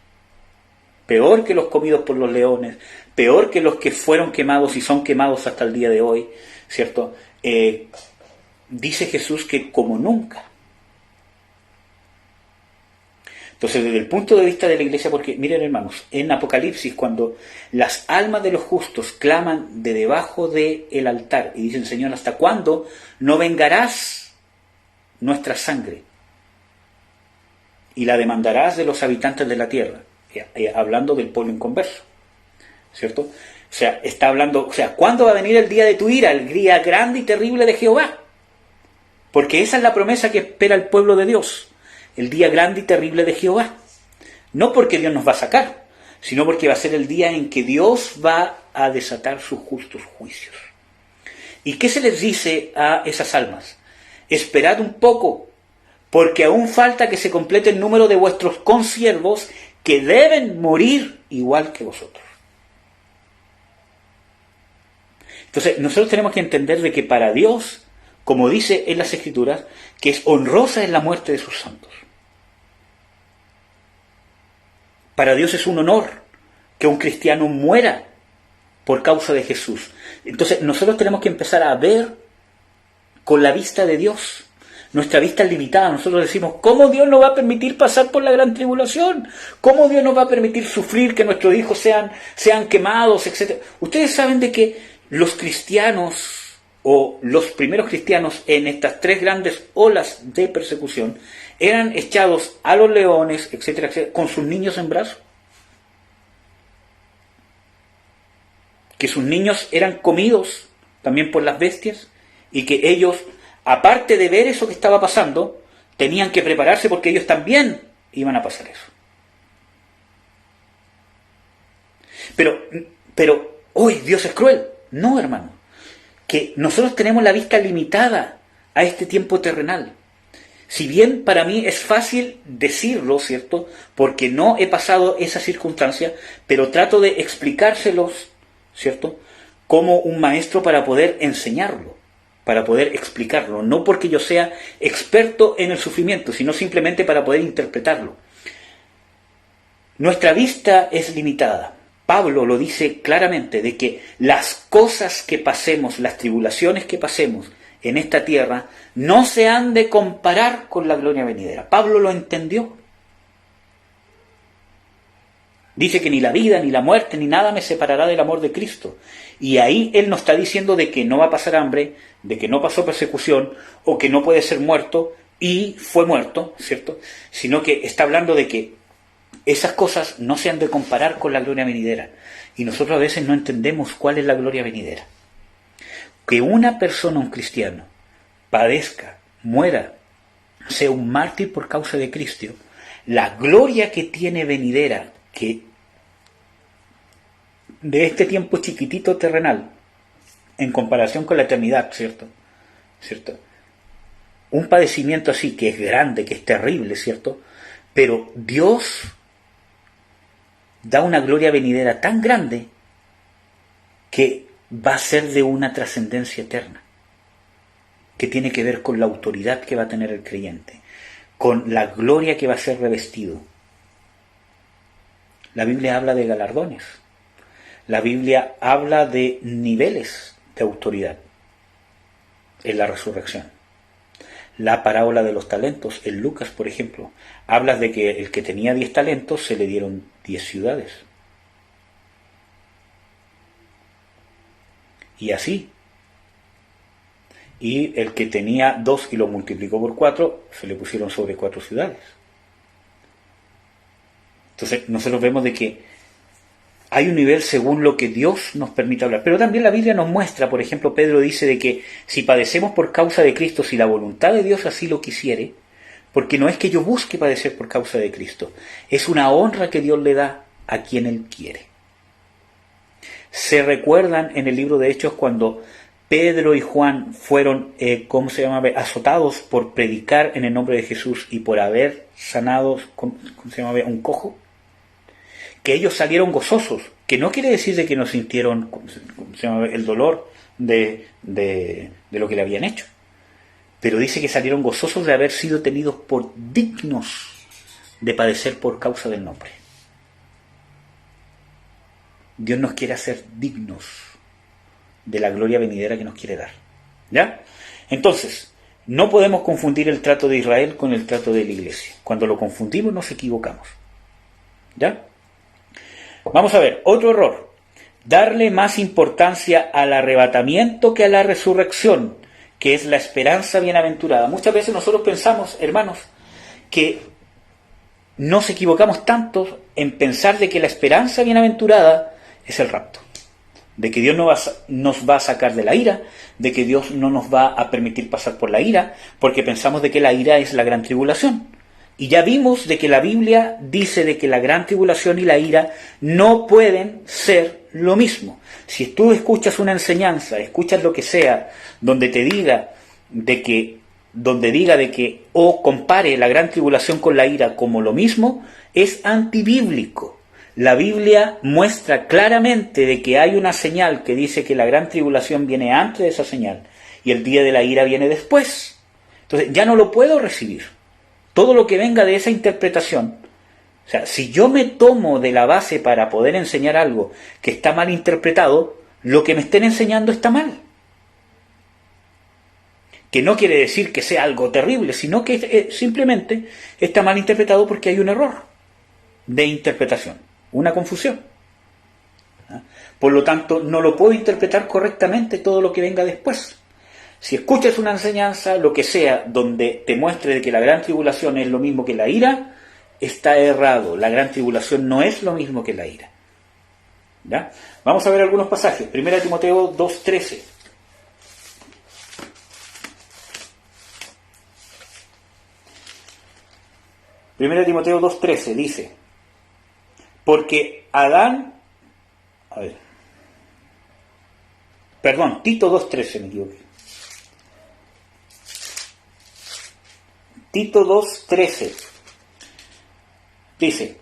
Peor que los comidos por los leones, peor que los que fueron quemados y son quemados hasta el día de hoy, ¿cierto? Dice Jesús que como nunca. Entonces, desde el punto de vista de la iglesia, porque miren hermanos, en Apocalipsis, cuando las almas de los justos claman de debajo del altar y dicen, Señor, ¿hasta cuándo no vengarás nuestra sangre y la demandarás de los habitantes de la tierra? Hablando del pueblo inconverso, ¿cierto? O sea, está hablando, ¿cuándo va a venir el día de tu ira, el día grande y terrible de Jehová? Porque esa es la promesa que espera el pueblo de Dios, el día grande y terrible de Jehová. No porque Dios nos va a sacar, sino porque va a ser el día en que Dios va a desatar sus justos juicios. ¿Y qué se les dice a esas almas? Esperad un poco, porque aún falta que se complete el número de vuestros consiervos que deben morir igual que vosotros. Entonces, nosotros tenemos que entender de que para Dios, como dice en las Escrituras, que es honrosa es la muerte de sus santos. Para Dios es un honor que un cristiano muera por causa de Jesús. Entonces, nosotros tenemos que empezar a ver con la vista de Dios. nuestra vista es limitada. Nosotros decimos, ¿cómo Dios nos va a permitir pasar por la gran tribulación? ¿Cómo Dios nos va a permitir sufrir, que nuestros hijos sean quemados, etcétera? Ustedes saben de que los cristianos, o los primeros cristianos en estas tres grandes olas de persecución, eran echados a los leones, etcétera, etcétera, con sus niños en brazos. Que sus niños eran comidos también por las bestias, y que ellos, aparte de ver eso que estaba pasando, tenían que prepararse porque ellos también iban a pasar eso. Pero hoy Dios es cruel. No, hermano. Que nosotros tenemos la vista limitada a este tiempo terrenal. Si bien para mí es fácil decirlo, ¿cierto? Porque no he pasado esa circunstancia, pero trato de explicárselos, ¿cierto? Como un maestro para poder enseñarlo, para poder explicarlo. No porque yo sea experto en el sufrimiento, sino simplemente para poder interpretarlo. Nuestra vista es limitada. Pablo lo dice claramente, de que las cosas que pasemos, las tribulaciones que pasemos en esta tierra, no se han de comparar con la gloria venidera. Pablo lo entendió. Dice que ni la vida, ni la muerte, ni nada me separará del amor de Cristo. Y ahí él nos está diciendo de que no va a pasar hambre, de que no pasó persecución, o que no puede ser muerto, y fue muerto, ¿cierto? Sino que está hablando de que esas cosas no se han de comparar con la gloria venidera. Y nosotros a veces no entendemos cuál es la gloria venidera. Que una persona, un cristiano, padezca, muera, sea un mártir por causa de Cristo, la gloria que tiene venidera, que de este tiempo chiquitito terrenal, en comparación con la eternidad, ¿cierto? Un padecimiento así, que es grande, que es terrible, ¿cierto? Pero Dios da una gloria venidera tan grande que va a ser de una trascendencia eterna, que tiene que ver con la autoridad que va a tener el creyente, con la gloria que va a ser revestido. La Biblia habla de galardones, la Biblia habla de niveles de autoridad en la resurrección. La parábola de los talentos, en Lucas, por ejemplo, habla de que el que tenía 10 talentos se le dieron 10 ciudades. Y así. Y el que tenía 2 y lo multiplicó por 4, se le pusieron sobre 4 ciudades. Entonces nosotros vemos de que hay un nivel según lo que Dios nos permite hablar. Pero también la Biblia nos muestra, por ejemplo, Pedro dice de que si padecemos por causa de Cristo, si la voluntad de Dios así lo quisiere, porque no es que yo busque padecer por causa de Cristo, es una honra que Dios le da a quien Él quiere. Se recuerdan en el libro de Hechos cuando Pedro y Juan fueron, azotados por predicar en el nombre de Jesús y por haber sanado, un cojo, que ellos salieron gozosos, que no quiere decir de que no sintieron el dolor de lo que le habían hecho, pero dice que salieron gozosos de haber sido tenidos por dignos de padecer por causa del nombre. Dios nos quiere hacer dignos de la gloria venidera que nos quiere dar. ¿Ya? Entonces, no podemos confundir el trato de Israel con el trato de la iglesia. Cuando lo confundimos nos equivocamos. ¿Ya? Vamos a ver, otro error. Darle más importancia al arrebatamiento que a la resurrección, que es la esperanza bienaventurada. Muchas veces nosotros pensamos, hermanos, que nos equivocamos tanto en pensar de que la esperanza bienaventurada es el rapto. De que Dios nos va a sacar de la ira, de que Dios no nos va a permitir pasar por la ira, porque pensamos de que la ira es la gran tribulación. Y ya vimos de que la Biblia dice de que la gran tribulación y la ira no pueden ser lo mismo. Si tú escuchas una enseñanza, escuchas lo que sea, donde te diga de que, o compare la gran tribulación con la ira como lo mismo, es antibíblico. La Biblia muestra claramente de que hay una señal que dice que la gran tribulación viene antes de esa señal y el día de la ira viene después. Entonces ya no lo puedo recibir. Todo lo que venga de esa interpretación, o sea, si yo me tomo de la base para poder enseñar algo que está mal interpretado, lo que me estén enseñando está mal. que no quiere decir que sea algo terrible, sino que simplemente está mal interpretado porque hay un error de interpretación, una confusión. Por lo tanto, no lo puedo interpretar correctamente todo lo que venga después. Si escuchas una enseñanza, lo que sea, donde te muestre de que la gran tribulación es lo mismo que la ira, está errado. La gran tribulación no es lo mismo que la ira. ¿Ya? Vamos a ver algunos pasajes. 1 Timoteo 2:13. Primera Timoteo 2:13 dice, porque Adán, Tito 2:13, me equivoqué. Tito 2:13 dice,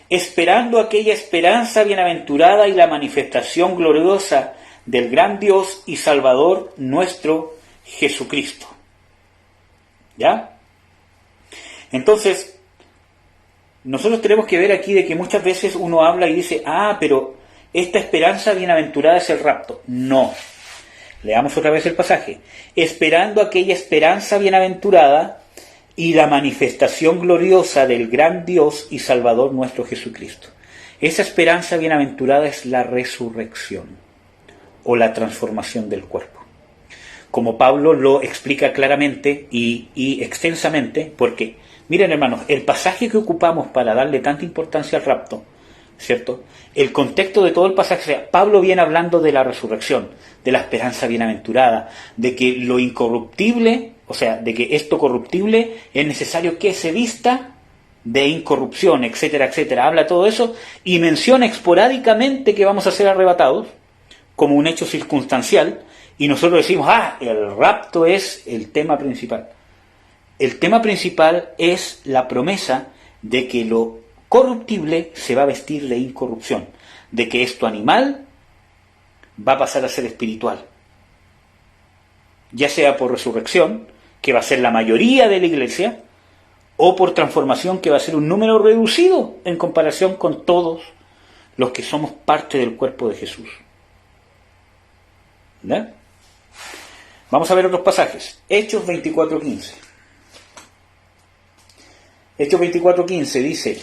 esperando aquella esperanza bienaventurada y la manifestación gloriosa del gran Dios y Salvador nuestro Jesucristo. ¿Ya? Entonces, nosotros tenemos que ver aquí de que muchas veces uno habla y dice, pero esta esperanza bienaventurada es el rapto. No. Leamos otra vez el pasaje. Esperando aquella esperanza bienaventurada y la manifestación gloriosa del gran Dios y Salvador nuestro Jesucristo. Esa esperanza bienaventurada es la resurrección o la transformación del cuerpo. Como Pablo lo explica claramente y extensamente, porque, miren hermanos, el pasaje que ocupamos para darle tanta importancia al rapto, ¿cierto? El contexto de todo el pasaje, Pablo viene hablando de la resurrección, de la esperanza bienaventurada, de que lo incorruptible, o sea, de que esto corruptible es necesario que se vista de incorrupción, etcétera, etcétera. Habla todo eso y menciona esporádicamente que vamos a ser arrebatados como un hecho circunstancial y nosotros decimos, el rapto es el tema principal. El tema principal es la promesa de que lo corruptible se va a vestir de incorrupción, de que esto animal va a pasar a ser espiritual, ya sea por resurrección, que va a ser la mayoría de la iglesia, o por transformación, que va a ser un número reducido en comparación con todos los que somos parte del cuerpo de Jesús. ¿Ya? Vamos a ver otros pasajes. Hechos 24:15. Hechos 24:15 dice,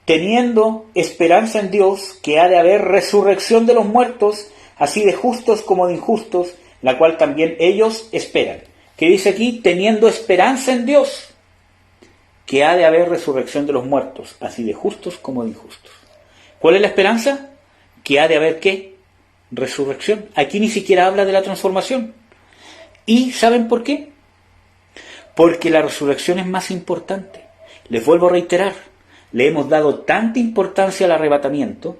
teniendo esperanza en Dios, que ha de haber resurrección de los muertos, así de justos como de injustos, la cual también ellos esperan. ¿Qué dice aquí? Teniendo esperanza en Dios, que ha de haber resurrección de los muertos, así de justos como de injustos. ¿Cuál es la esperanza? Que ha de haber ¿qué? Resurrección. Aquí ni siquiera habla de la transformación. ¿Y saben por qué? Porque la resurrección es más importante. Les vuelvo a reiterar, le hemos dado tanta importancia al arrebatamiento,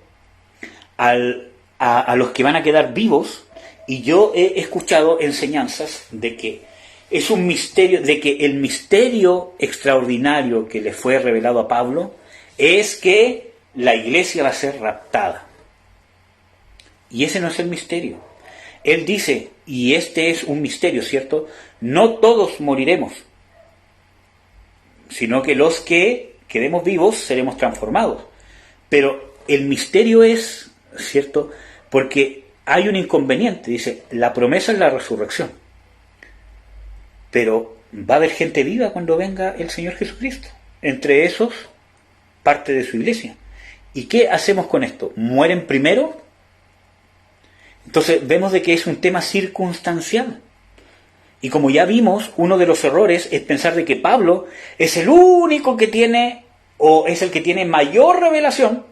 a los que van a quedar vivos, y yo he escuchado enseñanzas de que es un misterio, de que el misterio extraordinario que le fue revelado a Pablo es que la iglesia va a ser raptada. Y ese no es el misterio. Él dice, y este es un misterio, ¿cierto? No todos moriremos, sino que los que quedemos vivos seremos transformados. Pero el misterio es, ¿cierto? Porque hay un inconveniente, dice, la promesa es la resurrección. Pero va a haber gente viva cuando venga el Señor Jesucristo. Entre esos, parte de su iglesia. ¿Y qué hacemos con esto? ¿Mueren primero? Entonces vemos de que es un tema circunstancial. Y como ya vimos, uno de los errores es pensar de que Pablo es el único que tiene, o es el que tiene mayor revelación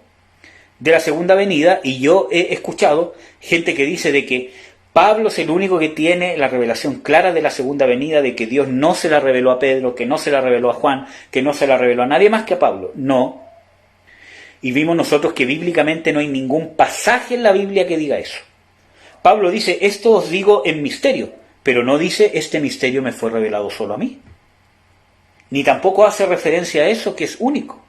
de la segunda venida, y yo he escuchado gente que dice de que Pablo es el único que tiene la revelación clara de la segunda venida, de que Dios no se la reveló a Pedro, que no se la reveló a Juan, que no se la reveló a nadie más que a Pablo. No. Y vimos nosotros que bíblicamente no hay ningún pasaje en la Biblia que diga eso. Pablo dice, esto os digo en misterio, pero no dice, este misterio me fue revelado solo a mí. Ni tampoco hace referencia a eso que es único.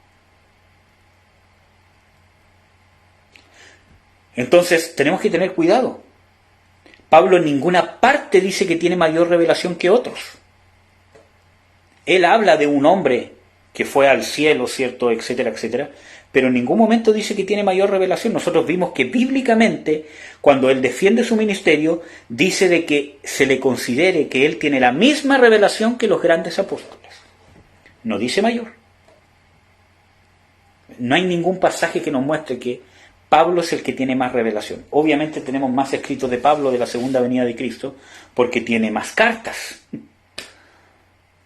Entonces, tenemos que tener cuidado. Pablo en ninguna parte dice que tiene mayor revelación que otros. Él habla de un hombre que fue al cielo, ¿cierto?, etcétera, etcétera, pero en ningún momento dice que tiene mayor revelación. Nosotros vimos que bíblicamente, cuando él defiende su ministerio, dice de que se le considere que él tiene la misma revelación que los grandes apóstoles. No dice mayor. No hay ningún pasaje que nos muestre que Pablo es el que tiene más revelación. Obviamente tenemos más escritos de Pablo de la segunda venida de Cristo, porque tiene más cartas.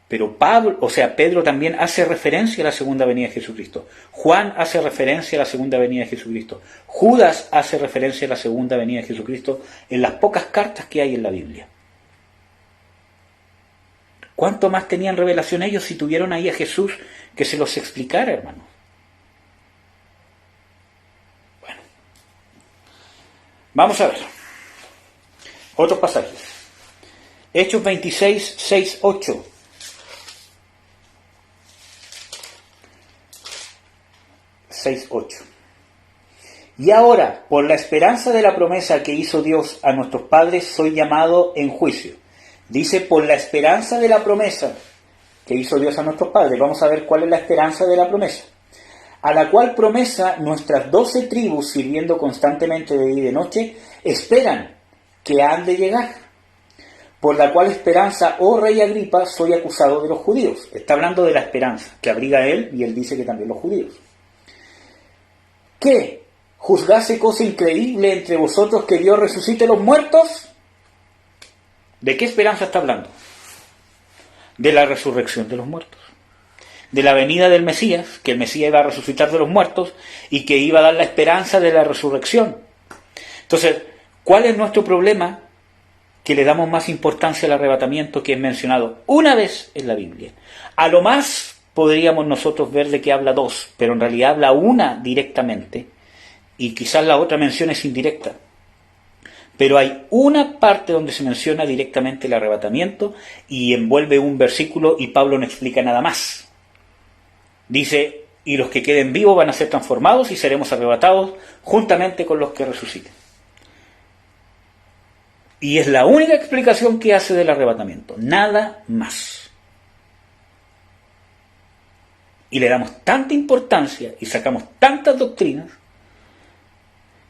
Pero Pedro también hace referencia a la segunda venida de Jesucristo. Juan hace referencia a la segunda venida de Jesucristo. Judas hace referencia a la segunda venida de Jesucristo en las pocas cartas que hay en la Biblia. ¿Cuánto más tenían revelación ellos si tuvieron ahí a Jesús que se los explicara, hermano? Bueno, vamos a ver otros pasajes. Hechos 26, 6, 8. Y ahora, por la esperanza de la promesa que hizo Dios a nuestros padres, soy llamado en juicio. Dice, por la esperanza de la promesa que hizo Dios a nuestros padres. Vamos a ver cuál es la esperanza de la promesa. A la cual promesa nuestras 12 tribus, sirviendo constantemente de día y de noche, esperan que han de llegar. Por la cual esperanza, oh rey Agripa, soy acusado de los judíos. Está hablando de la esperanza que abriga él, y él dice que también los judíos. ¿Qué? ¿Juzgase cosa increíble entre vosotros que Dios resucite los muertos? ¿De qué esperanza está hablando? De la resurrección de los muertos. De la venida del Mesías, que el Mesías iba a resucitar de los muertos y que iba a dar la esperanza de la resurrección. Entonces, ¿cuál es nuestro problema? Que le damos más importancia al arrebatamiento, que es mencionado una vez en la Biblia. A lo más podríamos nosotros ver de que habla dos, pero en realidad habla una directamente y quizás la otra mención es indirecta. Pero hay una parte donde se menciona directamente el arrebatamiento y envuelve un versículo y Pablo no explica nada más. Dice, y los que queden vivos van a ser transformados y seremos arrebatados juntamente con los que resuciten. Y es la única explicación que hace del arrebatamiento, nada más. Y le damos tanta importancia y sacamos tantas doctrinas.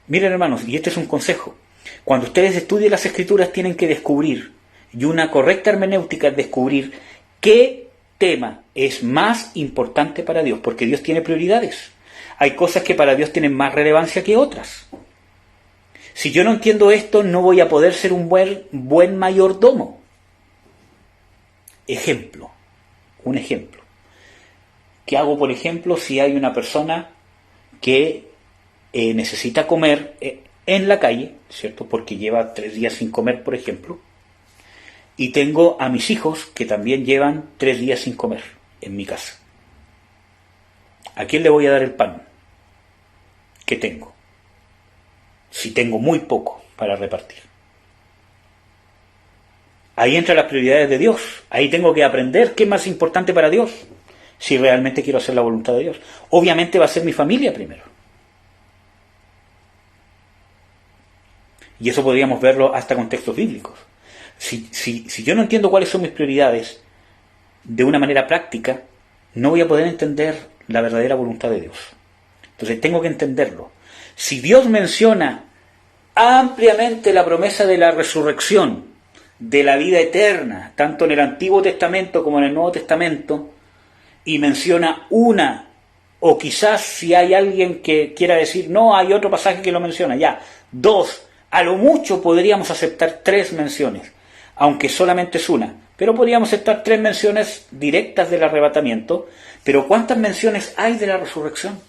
Miren, hermanos, y este es un consejo. Cuando ustedes estudien las Escrituras tienen que descubrir, y una correcta hermenéutica es descubrir qué tema es más importante para Dios, porque Dios tiene prioridades. Hay cosas que para Dios tienen más relevancia que otras. Si yo no entiendo esto, no voy a poder ser un buen mayordomo. Un ejemplo. ¿Qué hago, por ejemplo, si hay una persona que necesita comer en la calle, ¿cierto? Porque lleva 3 días sin comer, por ejemplo, y tengo a mis hijos que también llevan 3 días sin comer en mi casa. ¿A quién le voy a dar el pan que tengo? Si tengo muy poco para repartir. Ahí entran las prioridades de Dios. Ahí tengo que aprender qué es más importante para Dios. Si realmente quiero hacer la voluntad de Dios. Obviamente va a ser mi familia primero. Y eso podríamos verlo hasta con textos bíblicos. Si yo no entiendo cuáles son mis prioridades de una manera práctica, no voy a poder entender la verdadera voluntad de Dios. Entonces tengo que entenderlo. Si Dios menciona ampliamente la promesa de la resurrección, de la vida eterna, tanto en el Antiguo Testamento como en el Nuevo Testamento, y menciona una, o quizás si hay alguien que quiera decir, no, hay otro pasaje que lo menciona, ya, 2, a lo mucho podríamos aceptar 3 menciones, aunque solamente es una, pero podríamos aceptar 3 menciones directas del arrebatamiento, pero ¿cuántas menciones hay de la resurrección?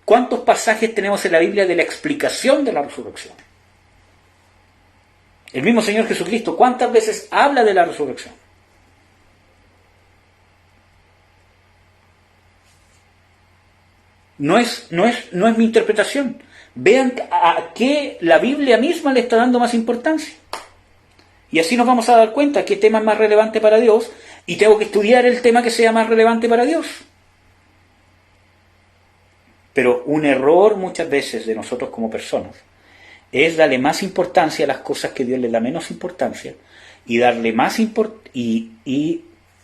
¿Cuántos pasajes tenemos en la Biblia de la explicación de la resurrección? El mismo Señor Jesucristo, ¿cuántas veces habla de la resurrección? No es mi interpretación. Vean a qué la Biblia misma le está dando más importancia. Y así nos vamos a dar cuenta qué tema es más relevante para Dios, y tengo que estudiar el tema que sea más relevante para Dios. Pero un error muchas veces de nosotros como personas es darle más importancia a las cosas que Dios le da menos importancia, y darle más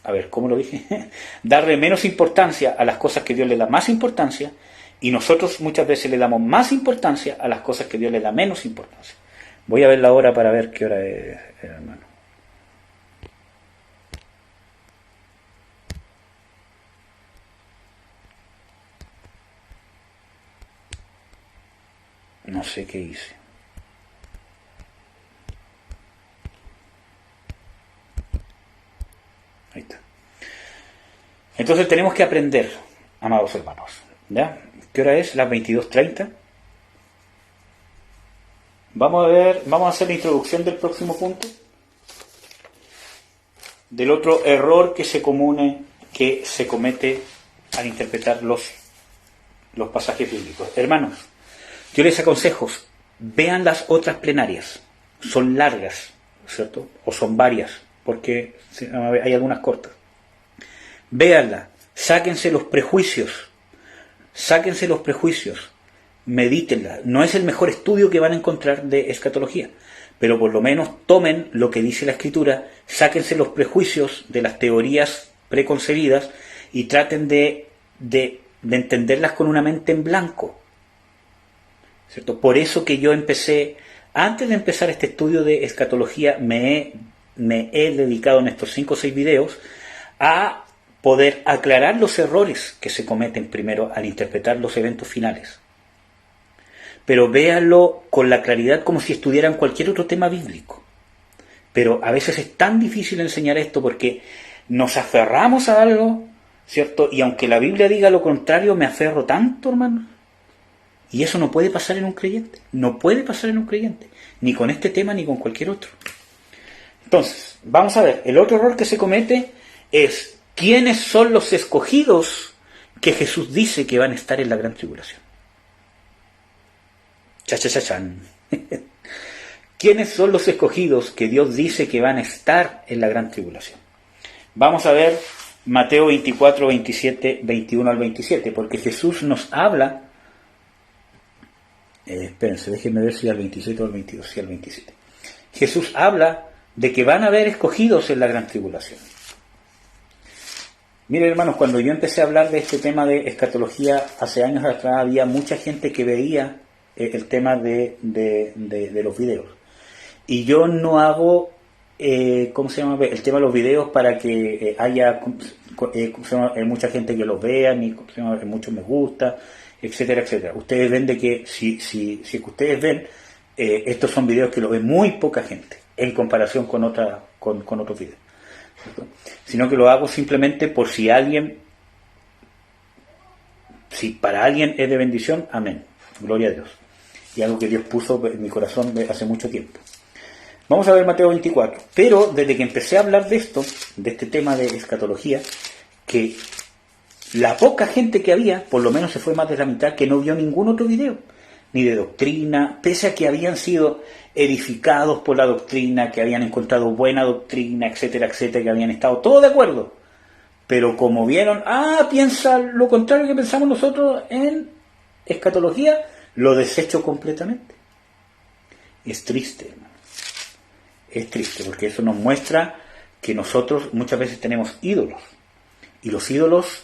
a ver, ¿cómo lo dije? Darle menos importancia a las cosas que Dios le da más importancia, y nosotros muchas veces le damos más importancia a las cosas que Dios le da menos importancia. Voy a ver la hora para ver qué hora es, hermano. No sé qué hice. Ahí está. Entonces tenemos que aprender, amados hermanos. ¿Ya? ¿Qué hora es? Las 22:30. Vamos a hacer la introducción del próximo punto. Del otro error que se comete al interpretar los pasajes bíblicos. Hermanos, yo les aconsejo, vean las otras plenarias. Son largas, ¿cierto? O son varias, porque hay algunas cortas. Véanla, sáquense los prejuicios, medítenla. No es el mejor estudio que van a encontrar de escatología, pero por lo menos tomen lo que dice la Escritura, sáquense los prejuicios de las teorías preconcebidas y traten de entenderlas con una mente en blanco, ¿cierto? Por eso que yo antes de empezar este estudio de escatología, me he dedicado en estos 5 o 6 videos a poder aclarar los errores que se cometen primero al interpretar los eventos finales. Pero véanlo con la claridad como si estudiaran cualquier otro tema bíblico. Pero a veces es tan difícil enseñar esto porque nos aferramos a algo, ¿cierto? Y aunque la Biblia diga lo contrario, me aferro tanto, hermano. Y eso no puede pasar en un creyente. No puede pasar en un creyente. Ni con este tema ni con cualquier otro. Entonces, vamos a ver. El otro error que se comete es: ¿quiénes son los escogidos que Jesús dice que van a estar en la gran tribulación? Chachachachan. ¿Quiénes son los escogidos que Dios dice que van a estar en la gran tribulación? Vamos a ver Mateo 24, 27, 21 al 27, porque Jesús nos habla. Espérense, déjenme ver si al 27 o al 22, si al 27. Jesús habla de que van a haber escogidos en la gran tribulación. Miren, hermanos, cuando yo empecé a hablar de este tema de escatología hace años atrás, había mucha gente que veía el tema de los videos. Y yo no hago, ¿cómo se llama? El tema de los videos para que haya mucha gente que los vea, ni muchos me gusta, etcétera, etcétera. Ustedes ven de que, si ustedes ven, estos son videos que los ve muy poca gente en comparación con otros videos, ¿cierto? Sino que lo hago simplemente por si para alguien es de bendición, amén, gloria a Dios, y algo que Dios puso en mi corazón hace mucho tiempo. Vamos a ver Mateo 24, pero desde que empecé a hablar de este tema de escatología, que la poca gente que había, por lo menos se fue más de la mitad, que no vio ningún otro video, ni de doctrina, pese a que habían sido edificados por la doctrina, que habían encontrado buena doctrina, etcétera, etcétera, que habían estado todos de acuerdo. Pero como vieron, piensa lo contrario que pensamos nosotros en escatología, lo desecho completamente. Es triste, hermano. Es triste, porque eso nos muestra que nosotros muchas veces tenemos ídolos. Y los ídolos,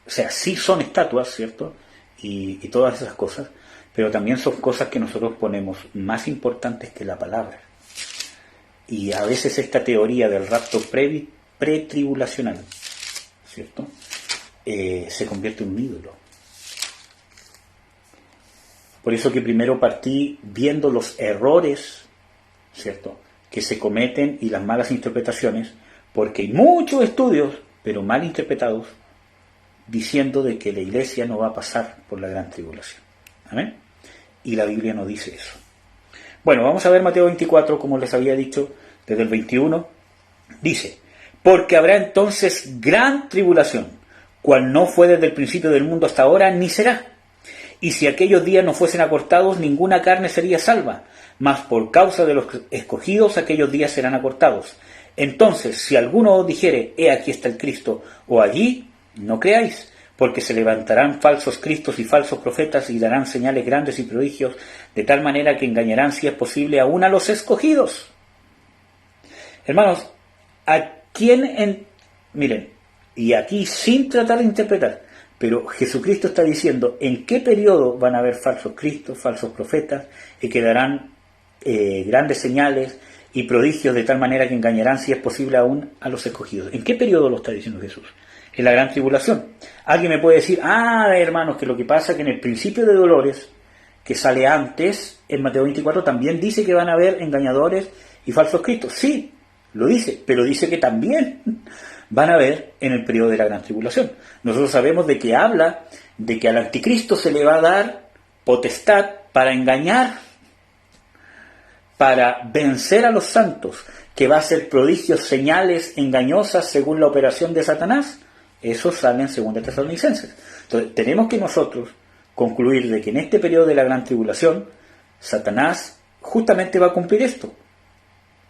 sí son estatuas, ¿cierto? Y todas esas cosas, pero también son cosas que nosotros ponemos más importantes que la palabra. Y a veces esta teoría del rapto pretribulacional, ¿cierto? Se convierte en un ídolo. Por eso que primero partí viendo los errores, ¿cierto?, que se cometen y las malas interpretaciones, porque hay muchos estudios, pero mal interpretados, diciendo de que la iglesia no va a pasar por la gran tribulación. ¿Amén? Y la Biblia no dice eso. Bueno, vamos a ver Mateo 24, como les había dicho, desde el 21. Dice: porque habrá entonces gran tribulación, cual no fue desde el principio del mundo hasta ahora, ni será. Y si aquellos días no fuesen acortados, ninguna carne sería salva, mas por causa de los escogidos aquellos días serán acortados. Entonces, si alguno os dijere, he aquí está el Cristo, o allí, no creáis, porque se levantarán falsos cristos y falsos profetas y darán señales grandes y prodigios, de tal manera que engañarán, si es posible, aún a los escogidos. Hermanos, ¿a quién miren, y aquí sin tratar de interpretar, pero Jesucristo está diciendo en qué periodo van a haber falsos cristos, falsos profetas, y que darán grandes señales y prodigios de tal manera que engañarán, si es posible aún, a los escogidos? ¿En qué periodo lo está diciendo Jesús? En la gran tribulación. Alguien me puede decir, hermanos, que lo que pasa es que en el principio de dolores, que sale antes, en Mateo 24, también dice que van a haber engañadores y falsos cristos. Sí, lo dice, pero dice que también van a haber en el periodo de la gran tribulación. Nosotros sabemos de que habla de que al anticristo se le va a dar potestad para engañar, para vencer a los santos, que va a hacer prodigios, señales engañosas según la operación de Satanás. Eso sale en 2 Tesalonicenses. Entonces tenemos que nosotros concluir de que en este periodo de la gran tribulación Satanás justamente va a cumplir esto.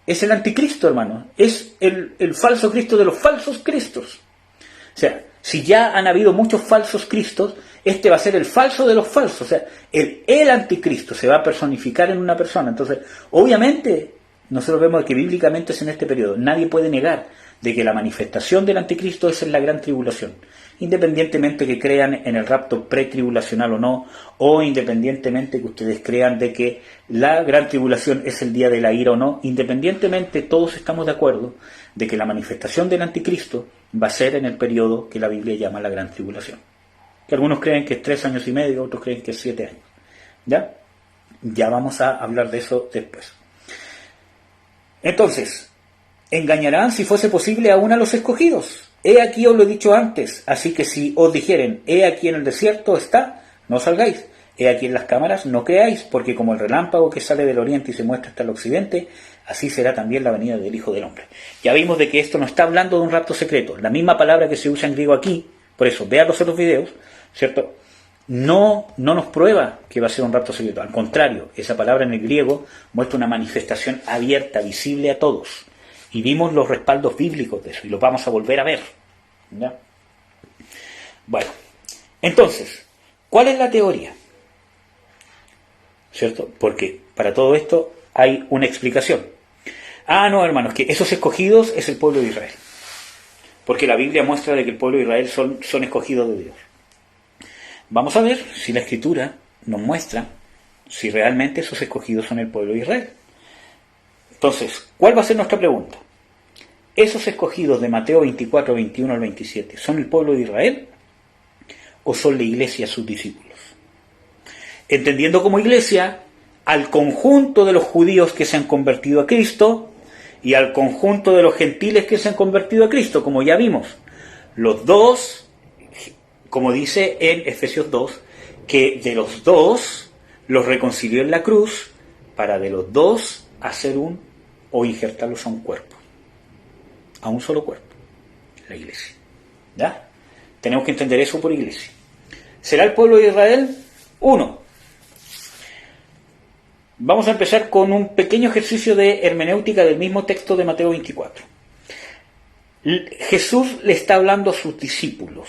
Es el anticristo, hermano. Es el falso Cristo de los falsos cristos. O sea, si ya han habido muchos falsos cristos, este va a ser el falso de los falsos. O sea, el anticristo se va a personificar en una persona. Entonces, obviamente, nosotros vemos que bíblicamente es en este periodo. Nadie puede negar de que la manifestación del anticristo es en la gran tribulación. Independientemente que crean en el rapto pretribulacional o no, o independientemente que ustedes crean de que la gran tribulación es el día de la ira o no, independientemente todos estamos de acuerdo de que la manifestación del anticristo va a ser en el periodo que la Biblia llama la gran tribulación. Que algunos creen que es 3 años y medio, otros creen que es 7 años. Ya vamos a hablar de eso después. Entonces, engañarán, si fuese posible, aún a los escogidos. He aquí os lo he dicho antes, así que si os dijeren, he aquí en el desierto está, no salgáis. He aquí en las cámaras, no creáis, porque como el relámpago que sale del oriente y se muestra hasta el occidente, así será también la venida del Hijo del Hombre. Ya vimos de que esto no está hablando de un rapto secreto. La misma palabra que se usa en griego aquí, por eso, vean los otros videos, ¿cierto? No nos prueba que va a ser un rapto secreto. Al contrario, esa palabra en el griego muestra una manifestación abierta, visible a todos. Y vimos los respaldos bíblicos de eso, y los vamos a volver a ver. ¿Ya? Bueno, entonces, ¿cuál es la teoría? ¿Cierto? Porque para todo esto hay una explicación. No, hermanos, que esos escogidos es el pueblo de Israel. Porque la Biblia muestra de que el pueblo de Israel son escogidos de Dios. Vamos a ver si la Escritura nos muestra si realmente esos escogidos son el pueblo de Israel. Entonces, ¿cuál va a ser nuestra pregunta? ¿Esos escogidos de Mateo 24, 21 al 27 son el pueblo de Israel o son la iglesia sus discípulos? Entendiendo como iglesia al conjunto de los judíos que se han convertido a Cristo y al conjunto de los gentiles que se han convertido a Cristo, como ya vimos. Los dos, como dice en Efesios 2, que de los dos los reconcilió en la cruz para de los dos hacer o injertarlos a un cuerpo, a un solo cuerpo, la iglesia. ¿Ya? Tenemos que entender eso por iglesia. ¿Será el pueblo de Israel? Uno. Vamos a empezar con un pequeño ejercicio de hermenéutica del mismo texto de Mateo 24. Jesús le está hablando a sus discípulos.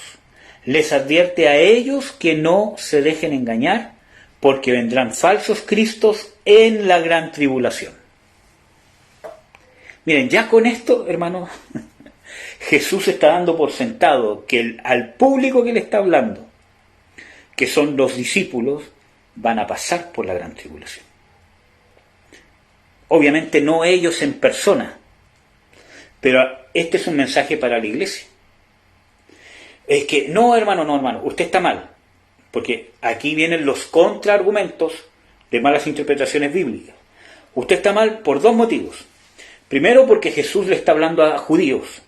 Les advierte a ellos que no se dejen engañar, porque vendrán falsos cristos en la gran tribulación. Miren, ya con esto, hermanos, Jesús está dando por sentado que al público que le está hablando, que son los discípulos, van a pasar por la gran tribulación. Obviamente no ellos en persona, pero este es un mensaje para la iglesia. Es que, no hermano, usted está mal, porque aquí vienen los contraargumentos de malas interpretaciones bíblicas. Usted está mal por dos motivos. Primero, porque Jesús le está hablando a judíos.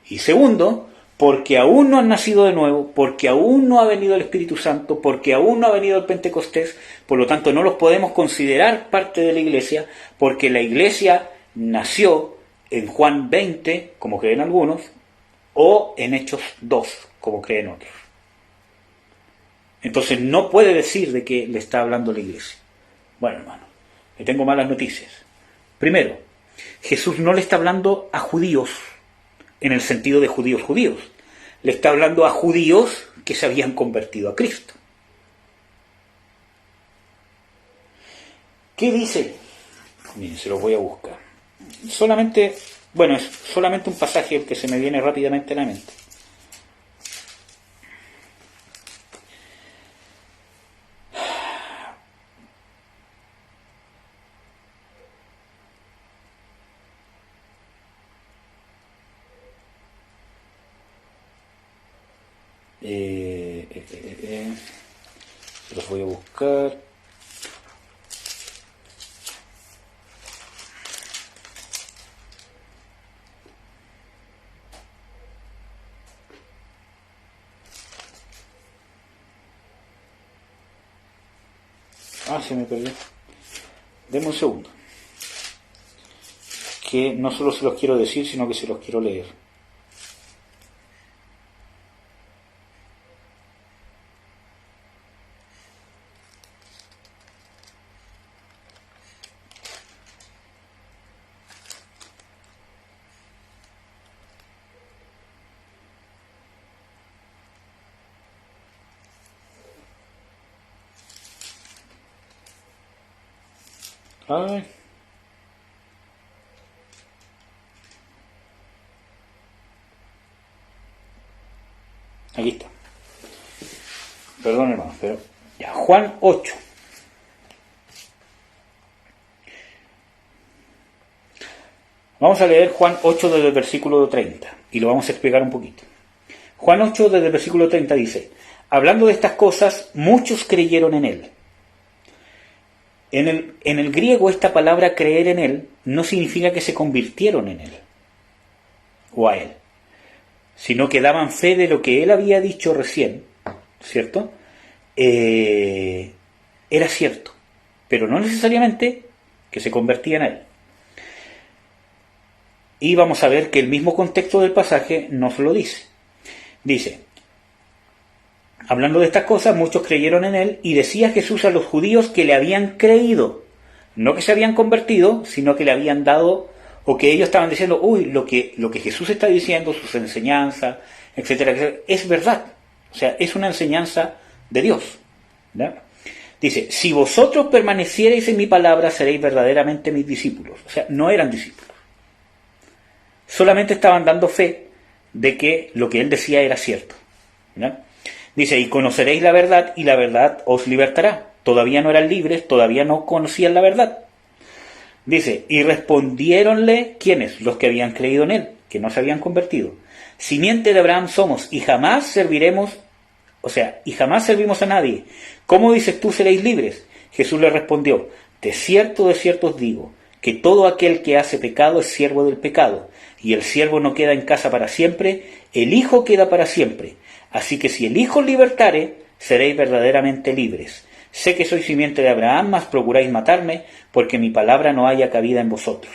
Y segundo, porque aún no han nacido de nuevo, porque aún no ha venido el Espíritu Santo, porque aún no ha venido el Pentecostés, por lo tanto no los podemos considerar parte de la iglesia, porque la iglesia nació en Juan 20, como creen algunos, o en Hechos 2, como creen otros. Entonces no puede decir de que le está hablando la iglesia. Bueno, hermano, le tengo malas noticias. Primero, Jesús no le está hablando a judíos, en el sentido de judíos. Le está hablando a judíos que se habían convertido a Cristo. ¿Qué dice Miren, se los voy a buscar. Solamente, bueno, es solamente un pasaje el que se me viene rápidamente a la mente. Los voy a buscar. Se me perdió. Denme un segundo. Que no solo se los quiero decir, sino que se los quiero leer. Ay. Aquí está. Perdón, hermano, pero ya, Juan 8. Vamos a leer Juan 8 desde el versículo 30 y lo vamos a explicar un poquito. Juan 8 desde el versículo 30 dice: hablando de estas cosas, muchos creyeron en él. En el griego, esta palabra creer en él no significa que se convirtieron en él o a él, sino que daban fe de lo que él había dicho recién, ¿cierto? Era cierto, pero no necesariamente que se convertían a él. Y vamos a ver que el mismo contexto del pasaje nos lo dice. Dice: hablando de estas cosas, muchos creyeron en él, y decía Jesús a los judíos que le habían creído, no que se habían convertido, sino que le habían dado, o que ellos estaban diciendo, lo que Jesús está diciendo, sus enseñanzas, etcétera, etcétera, es verdad. O sea, es una enseñanza de Dios, ¿verdad? Dice: si vosotros permaneciereis en mi palabra, seréis verdaderamente mis discípulos. O sea, no eran discípulos. Solamente estaban dando fe de que lo que él decía era cierto, ¿verdad? Dice: y conoceréis la verdad, y la verdad os libertará. Todavía no eran libres, todavía no conocían la verdad. Dice: y respondiéronle, ¿quiénes? Los que habían creído en él, que no se habían convertido: simiente de Abraham somos, y jamás serviremos, y jamás servimos a nadie. ¿Cómo dices tú seréis libres? Jesús le respondió: de cierto os digo, que todo aquel que hace pecado es siervo del pecado, y el siervo no queda en casa para siempre, el Hijo queda para siempre. Así que si el Hijo libertare, seréis verdaderamente libres. Sé que sois simiente de Abraham, mas procuráis matarme, porque mi palabra no haya cabida en vosotros.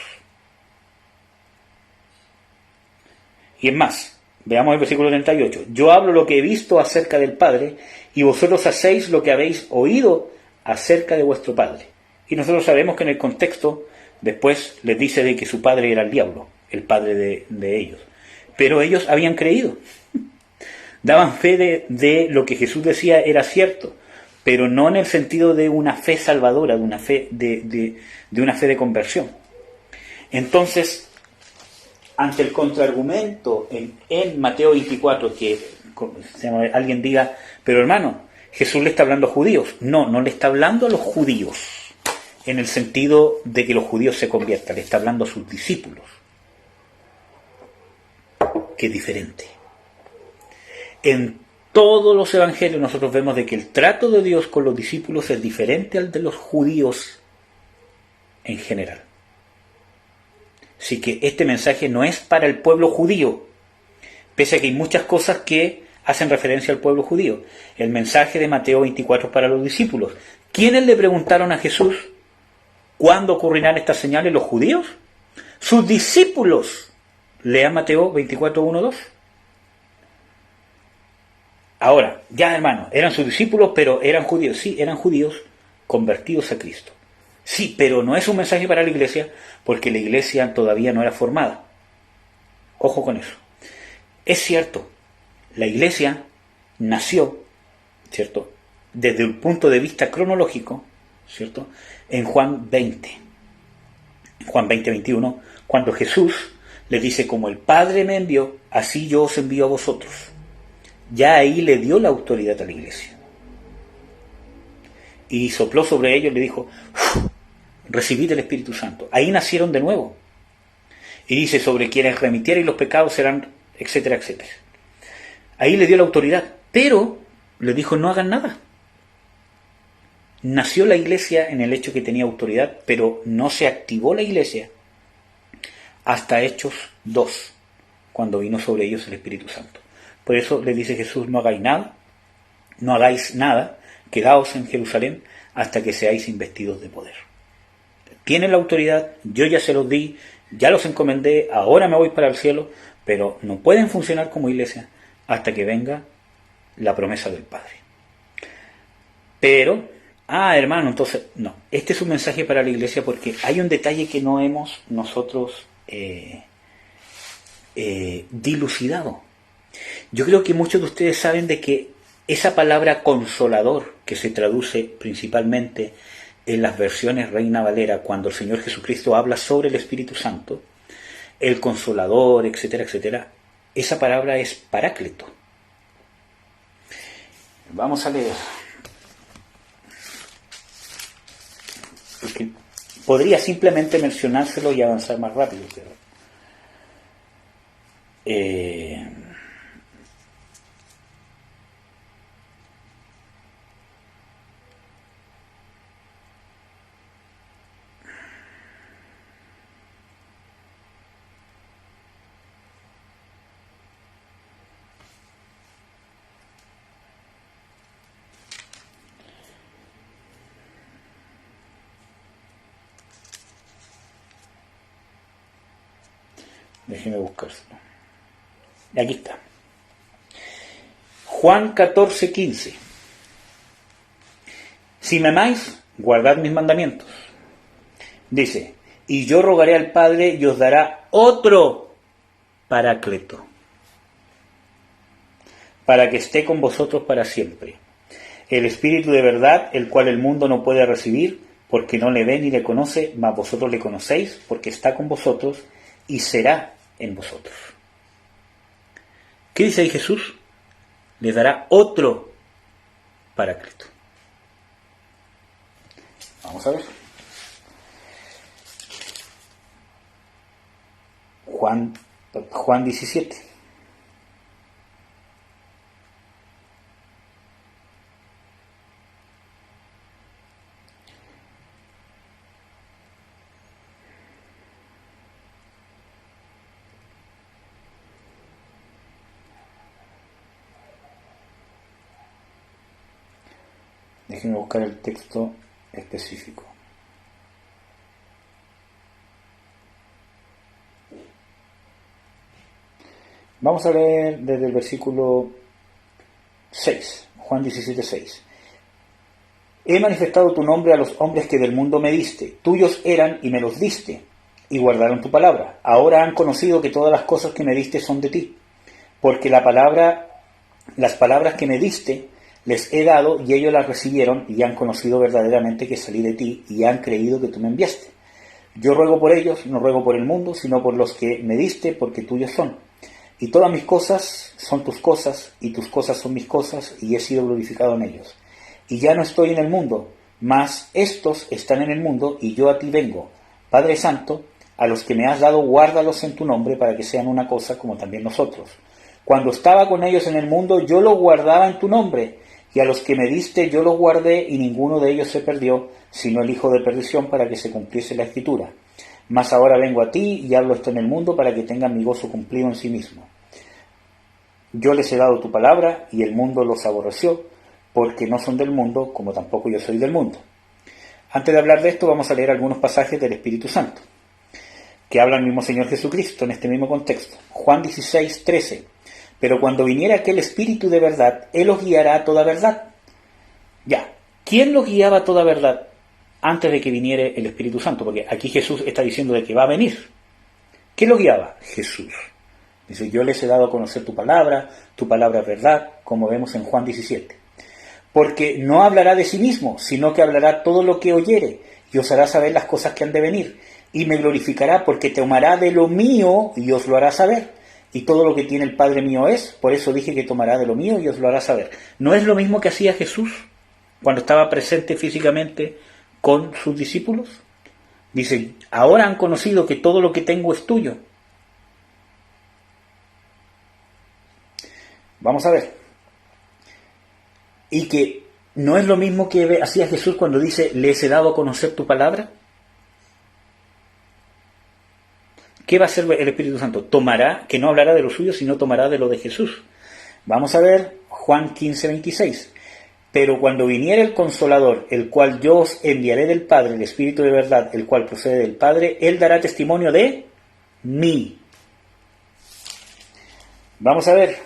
Y es más, veamos el versículo 38. Yo hablo lo que he visto acerca del Padre, y vosotros hacéis lo que habéis oído acerca de vuestro Padre. Y nosotros sabemos que en el contexto, después les dice de que su padre era el diablo, el padre de ellos. Pero ellos habían creído. Daban fe de lo que Jesús decía era cierto, pero no en el sentido de una fe salvadora, de una fe de una fe de conversión. Entonces, ante el contraargumento en Mateo 24, que alguien diga, pero hermano, Jesús le está hablando a judíos. No le está hablando a los judíos en el sentido de que los judíos se conviertan, le está hablando a sus discípulos, que es diferente. En todos los evangelios nosotros vemos de que el trato de Dios con los discípulos es diferente al de los judíos en general. Así que este mensaje no es para el pueblo judío, pese a que hay muchas cosas que hacen referencia al pueblo judío. El mensaje de Mateo 24 es para los discípulos. ¿Quiénes le preguntaron a Jesús cuándo ocurrirán estas señales? ¿Los judíos? Sus discípulos. Lean Mateo 24, 1, 2. Ahora, ya hermanos, eran sus discípulos, pero eran judíos. Sí, eran judíos convertidos a Cristo. Sí, pero no es un mensaje para la iglesia, porque la iglesia todavía no era formada. Ojo con eso. Es cierto, la iglesia nació, ¿cierto?, desde un punto de vista cronológico, ¿cierto?, en Juan 20. Juan 20:21, cuando Jesús le dice, como el Padre me envió, así yo os envío a vosotros. Ya ahí le dio la autoridad a la iglesia. Y sopló sobre ellos y le dijo, recibid el Espíritu Santo. Ahí nacieron de nuevo. Y dice, sobre quienes remitieren los pecados serán, etcétera, etcétera. Ahí le dio la autoridad, pero le dijo, no hagan nada. Nació la iglesia en el hecho que tenía autoridad, pero no se activó la iglesia hasta Hechos 2, cuando vino sobre ellos el Espíritu Santo. Por eso le dice Jesús, no hagáis nada, quedaos en Jerusalén hasta que seáis investidos de poder. Tienen la autoridad, yo ya se los di, ya los encomendé, ahora me voy para el cielo, pero no pueden funcionar como iglesia hasta que venga la promesa del Padre. Pero, hermano, entonces, no, este es un mensaje para la iglesia porque hay un detalle que no hemos nosotros dilucidado. Yo creo que muchos de ustedes saben de que esa palabra consolador, que se traduce principalmente en las versiones Reina Valera, cuando el Señor Jesucristo habla sobre el Espíritu Santo, el consolador, etcétera, etcétera, esa palabra es paráclito. Vamos a leer. Porque podría simplemente mencionárselo y avanzar más rápido, pero déjeme buscárselo. Aquí está. Juan 14:15. Si me amáis, guardad mis mandamientos. Dice, y yo rogaré al Padre y os dará otro Paráclito, para que esté con vosotros para siempre. El Espíritu de verdad, el cual el mundo no puede recibir, porque no le ve ni le conoce, mas vosotros le conocéis, porque está con vosotros y será en vosotros. ¿Qué dice ahí Jesús? Les dará otro Paráclito. Vamos a ver. Juan 17. Déjenme buscar el texto específico. Vamos a leer desde el versículo 6, Juan 17:6. He manifestado tu nombre a los hombres que del mundo me diste. Tuyos eran y me los diste, y guardaron tu palabra. Ahora han conocido que todas las cosas que me diste son de ti, porque las palabras que me diste les he dado y ellos las recibieron y han conocido verdaderamente que salí de ti y han creído que tú me enviaste. Yo ruego por ellos, no ruego por el mundo, sino por los que me diste, porque tuyos son. Y todas mis cosas son tus cosas, y tus cosas son mis cosas, y he sido glorificado en ellos. Y ya no estoy en el mundo, mas estos están en el mundo, y yo a ti vengo. Padre Santo, a los que me has dado, guárdalos en tu nombre, para que sean una cosa como también nosotros. Cuando estaba con ellos en el mundo, yo los guardaba en tu nombre, y a los que me diste yo los guardé, y ninguno de ellos se perdió, sino el hijo de perdición, para que se cumpliese la Escritura. Mas ahora vengo a ti, y hablo esto en el mundo, para que tengan mi gozo cumplido en sí mismo. Yo les he dado tu palabra, y el mundo los aborreció, porque no son del mundo, como tampoco yo soy del mundo. Antes de hablar de esto, vamos a leer algunos pasajes del Espíritu Santo, que habla el mismo Señor Jesucristo en este mismo contexto. Juan 16:13. Pero cuando viniera aquel Espíritu de verdad, Él os guiará a toda verdad. Ya, ¿quién los guiaba a toda verdad antes de que viniere el Espíritu Santo? Porque aquí Jesús está diciendo de que va a venir. ¿Quién los guiaba? Jesús. Dice, yo les he dado a conocer tu palabra es verdad, como vemos en Juan 17. Porque no hablará de sí mismo, sino que hablará todo lo que oyere, y os hará saber las cosas que han de venir. y me glorificará, porque tomará de lo mío y os lo hará saber. Y todo lo que tiene el Padre mío es, por eso dije que tomará de lo mío y os lo hará saber. ¿No es lo mismo que hacía Jesús cuando estaba presente físicamente con sus discípulos? Dice, ahora han conocido que todo lo que tengo es tuyo. Vamos a ver. Y que no es lo mismo que hacía Jesús cuando dice, les he dado a conocer tu palabra. ¿Qué va a hacer el Espíritu Santo? Tomará, que no hablará de lo suyo, sino tomará de lo de Jesús. Vamos a ver Juan 15:26. Pero cuando viniere el Consolador, el cual yo os enviaré del Padre, el Espíritu de verdad, el cual procede del Padre, Él dará testimonio de mí. Vamos a ver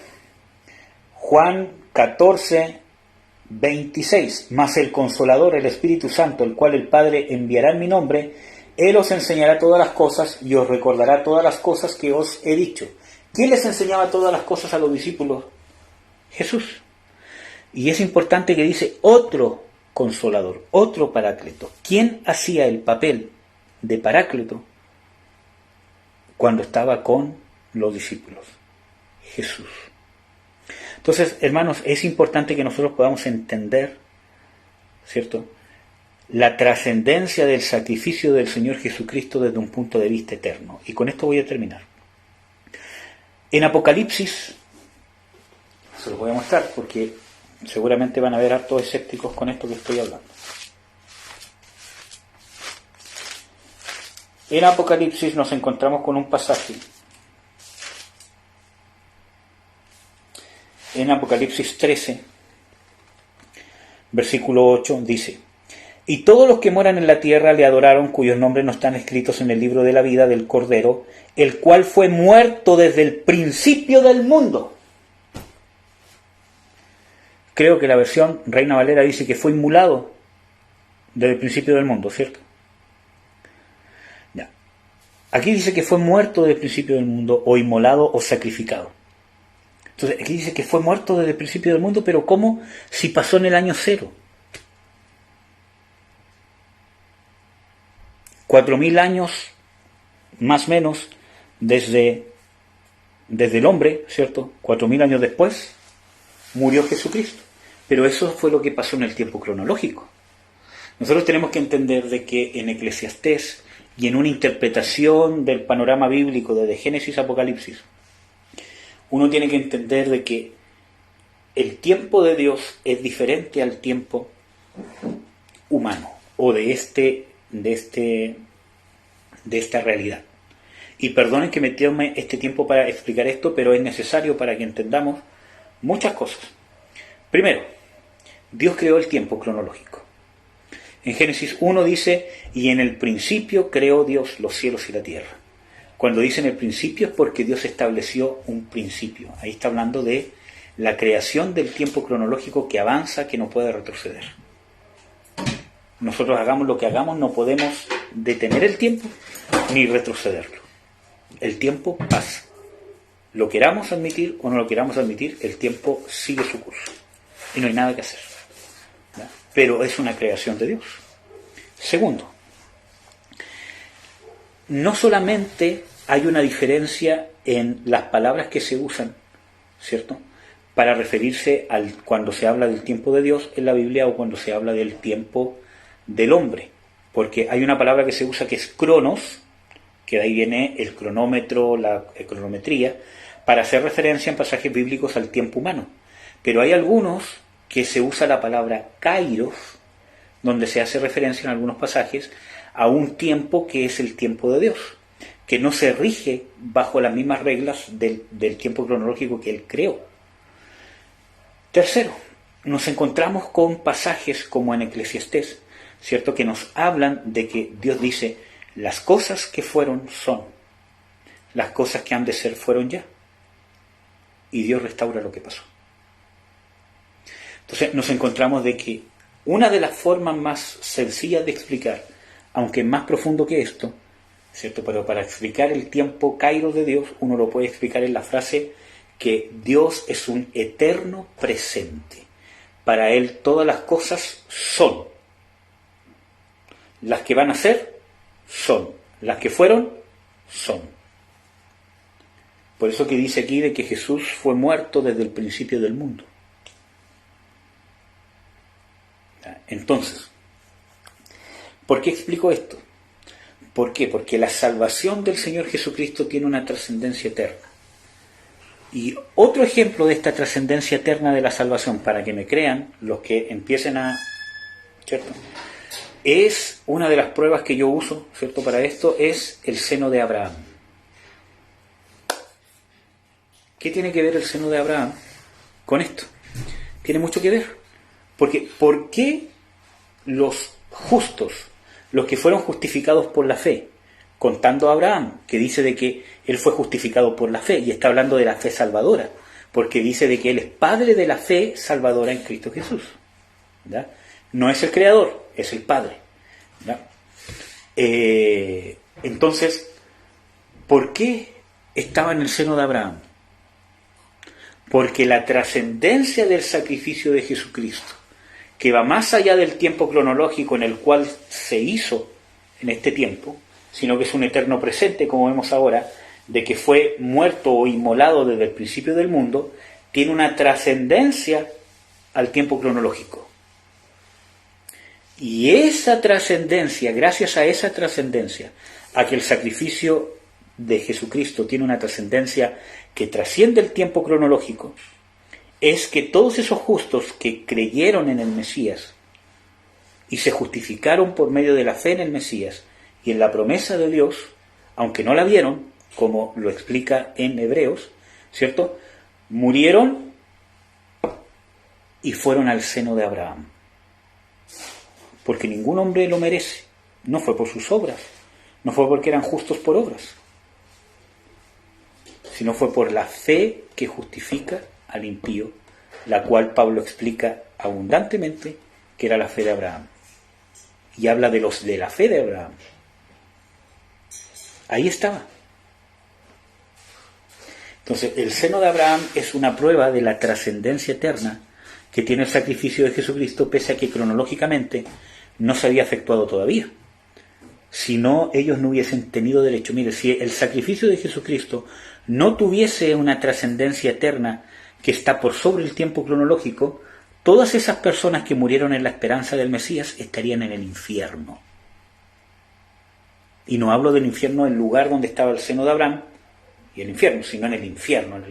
Juan 14:26. Mas el Consolador, el Espíritu Santo, el cual el Padre enviará en mi nombre, Él os enseñará todas las cosas y os recordará todas las cosas que os he dicho. ¿Quién les enseñaba todas las cosas a los discípulos? Jesús. Y es importante que dice otro Consolador, otro Paráclito. ¿Quién hacía el papel de Paráclito cuando estaba con los discípulos? Jesús. Entonces, hermanos, es importante que nosotros podamos entender, ¿cierto?, la trascendencia del sacrificio del Señor Jesucristo desde un punto de vista eterno. Y con esto voy a terminar. En Apocalipsis, se los voy a mostrar porque seguramente van a haber hartos escépticos con esto que estoy hablando. En Apocalipsis nos encontramos con un pasaje. En Apocalipsis 13, versículo 8, dice: Y todos los que moran en la tierra le adoraron, cuyos nombres no están escritos en el libro de la vida del Cordero, el cual fue muerto desde el principio del mundo. Creo que la versión Reina Valera dice que fue inmolado desde el principio del mundo, ¿cierto? Ya. Aquí dice que fue muerto desde el principio del mundo, o inmolado o sacrificado. Entonces, aquí dice que fue muerto desde el principio del mundo, pero ¿cómo? Si pasó en el año 0. 4.000 años, más o menos, desde el hombre, ¿cierto? 4.000 años después, murió Jesucristo. Pero eso fue lo que pasó en el tiempo cronológico. Nosotros tenemos que entender de que en Eclesiastés y en una interpretación del panorama bíblico desde Génesis a Apocalipsis, uno tiene que entender de que el tiempo de Dios es diferente al tiempo humano o de esta realidad. Y perdonen que me tome este tiempo para explicar esto, pero es necesario para que entendamos muchas cosas. Primero, Dios creó el tiempo cronológico. En Génesis 1 dice, y en el principio creó Dios los cielos y la tierra. Cuando dice en el principio es porque Dios estableció un principio. Ahí está hablando de la creación del tiempo cronológico que avanza, que no puede retroceder. Nosotros hagamos lo que hagamos, no podemos detener el tiempo ni retrocederlo. El tiempo pasa. Lo queramos admitir o no lo queramos admitir, el tiempo sigue su curso. Y no hay nada que hacer. ¿Ya? Pero es una creación de Dios. Segundo, no solamente hay una diferencia en las palabras que se usan, ¿cierto?, para referirse cuando se habla del tiempo de Dios en la Biblia o cuando se habla del tiempo del hombre, porque hay una palabra que se usa que es cronos, que de ahí viene el cronómetro, la cronometría, para hacer referencia en pasajes bíblicos al tiempo humano. Pero hay algunos que se usa la palabra kairos, donde se hace referencia en algunos pasajes a un tiempo que es el tiempo de Dios, que no se rige bajo las mismas reglas del tiempo cronológico que Él creó. Tercero, nos encontramos con pasajes como en Eclesiastés, ¿cierto?, que nos hablan de que Dios dice, las cosas que fueron son, las cosas que han de ser fueron ya, y Dios restaura lo que pasó. Entonces nos encontramos de que una de las formas más sencillas de explicar, aunque más profundo que esto, ¿cierto?, pero para explicar el tiempo kairos de Dios, uno lo puede explicar en la frase que Dios es un eterno presente. Para Él todas las cosas son. Las que van a ser, son. Las que fueron, son. Por eso que dice aquí de que Jesús fue muerto desde el principio del mundo. Entonces, ¿por qué explico esto? ¿Por qué? Porque la salvación del Señor Jesucristo tiene una trascendencia eterna. Y otro ejemplo de esta trascendencia eterna de la salvación, para que me crean los que empiecen a... ¿cierto? Es una de las pruebas que yo uso, ¿cierto? Para esto es el seno de Abraham. ¿Qué tiene que ver el seno de Abraham con esto? Tiene mucho que ver. Porque ¿por qué los justos, los que fueron justificados por la fe, contando a Abraham, que dice de que él fue justificado por la fe, y está hablando de la fe salvadora, porque dice de que él es padre de la fe salvadora en Cristo Jesús, ¿verdad? No es el creador, es el padre, ¿verdad? Entonces, ¿por qué estaba en el seno de Abraham? Porque la trascendencia del sacrificio de Jesucristo, que va más allá del tiempo cronológico en el cual se hizo en este tiempo, sino que es un eterno presente, como vemos ahora, de que fue muerto o inmolado desde el principio del mundo, tiene una trascendencia al tiempo cronológico. Y esa trascendencia, gracias a esa trascendencia, a que el sacrificio de Jesucristo tiene una trascendencia que trasciende el tiempo cronológico, es que todos esos justos que creyeron en el Mesías y se justificaron por medio de la fe en el Mesías y en la promesa de Dios, aunque no la vieron, como lo explica en Hebreos, ¿cierto? Murieron y fueron al seno de Abraham. Porque ningún hombre lo merece. No fue por sus obras, no fue porque eran justos por obras, sino fue por la fe que justifica al impío, la cual Pablo explica abundantemente que era la fe de Abraham. Y habla de los de la fe de Abraham. Ahí estaba. Entonces, el seno de Abraham es una prueba de la trascendencia eterna que tiene el sacrificio de Jesucristo, pese a que cronológicamente no se había efectuado todavía. Si no, ellos no hubiesen tenido derecho. Mire, si el sacrificio de Jesucristo no tuviese una trascendencia eterna que está por sobre el tiempo cronológico, todas esas personas que murieron en la esperanza del Mesías estarían en el infierno. Y no hablo del infierno, el lugar donde estaba el seno de Abraham y el infierno, sino en el infierno,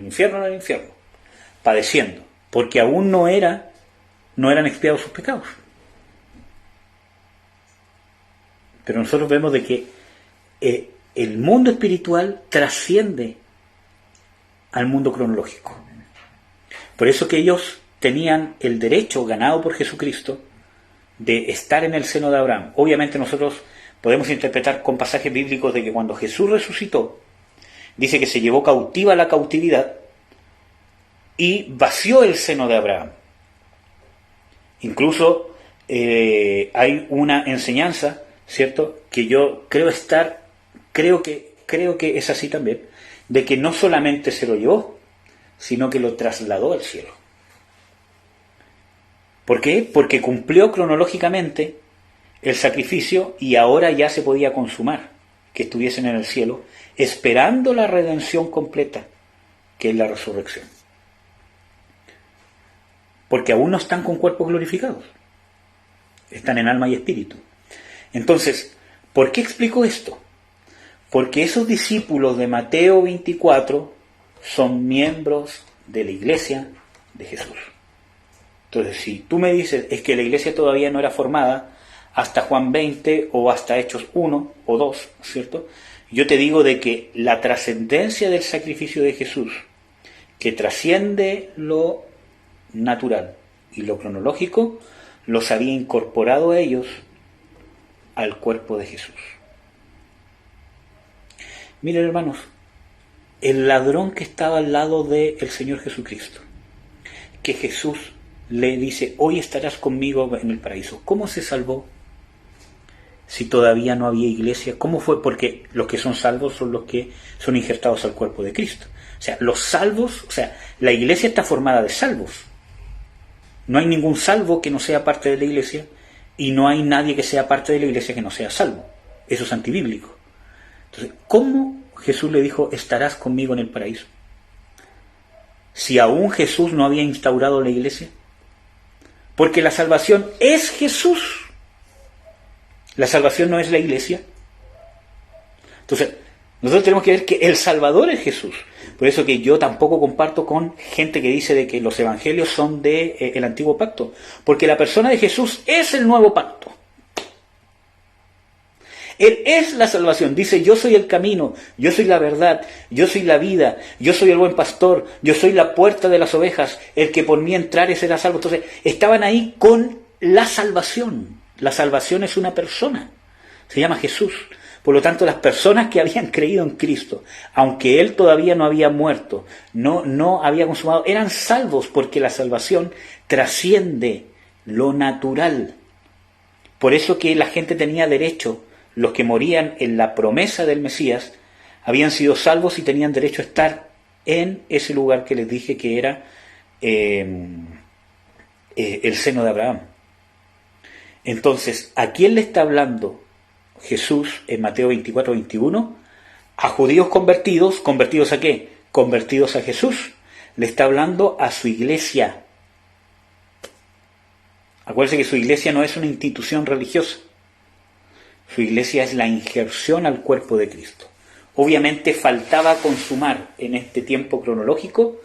padeciendo, porque aún no eran expiados sus pecados. Pero nosotros vemos de que el mundo espiritual trasciende al mundo cronológico. Por eso que ellos tenían el derecho ganado por Jesucristo de estar en el seno de Abraham. Obviamente nosotros podemos interpretar con pasajes bíblicos de que cuando Jesús resucitó, dice que se llevó cautiva la cautividad y vació el seno de Abraham. Incluso hay una enseñanza, ¿cierto?, que yo creo que es así también, de que no solamente se lo llevó, sino que lo trasladó al cielo. ¿Por qué? Porque cumplió cronológicamente el sacrificio y ahora ya se podía consumar, que estuviesen en el cielo, esperando la redención completa, que es la resurrección. Porque aún no están con cuerpos glorificados, están en alma y espíritu. Entonces, ¿por qué explico esto? Porque esos discípulos de Mateo 24 son miembros de la iglesia de Jesús. Entonces, si tú me dices, es que la iglesia todavía no era formada hasta Juan 20 o hasta Hechos 1 o 2, ¿cierto? Yo te digo de que la trascendencia del sacrificio de Jesús, que trasciende lo natural y lo cronológico, los había incorporado a ellos al cuerpo de Jesús. Miren, hermanos, el ladrón que estaba al lado del Señor Jesucristo, que Jesús le dice, hoy estarás conmigo en el paraíso. ¿Cómo se salvó? Si todavía no había iglesia, ¿cómo fue? Porque los que son salvos son los que son injertados al cuerpo de Cristo. O sea, los salvos, la iglesia está formada de salvos. No hay ningún salvo que no sea parte de la iglesia y no hay nadie que sea parte de la iglesia que no sea salvo. Eso es antibíblico. Entonces, ¿cómo Jesús le dijo, estarás conmigo en el paraíso? Si aún Jesús no había instaurado la iglesia. Porque la salvación es Jesús. La salvación no es la iglesia. Entonces, nosotros tenemos que ver que el Salvador es Jesús. Por eso que yo tampoco comparto con gente que dice de que los evangelios son de el antiguo pacto. Porque la persona de Jesús es el nuevo pacto. Él es la salvación. Dice, yo soy el camino, yo soy la verdad, yo soy la vida, yo soy el buen pastor, yo soy la puerta de las ovejas, el que por mí entrare será salvo. Entonces, estaban ahí con la salvación. La salvación es una persona. Se llama Jesús. Por lo tanto, las personas que habían creído en Cristo, aunque Él todavía no había muerto, no había consumado, eran salvos porque la salvación trasciende lo natural. Por eso que la gente tenía derecho, los que morían en la promesa del Mesías, habían sido salvos y tenían derecho a estar en ese lugar que les dije que era el seno de Abraham. Entonces, ¿a quién le está hablando Jesús en Mateo 24, 21? A judíos convertidos. ¿Convertidos a qué? Convertidos a Jesús. Le está hablando a su iglesia. Acuérdense que su iglesia no es una institución religiosa. Su iglesia es la injerción al cuerpo de Cristo. Obviamente faltaba consumar en este tiempo cronológico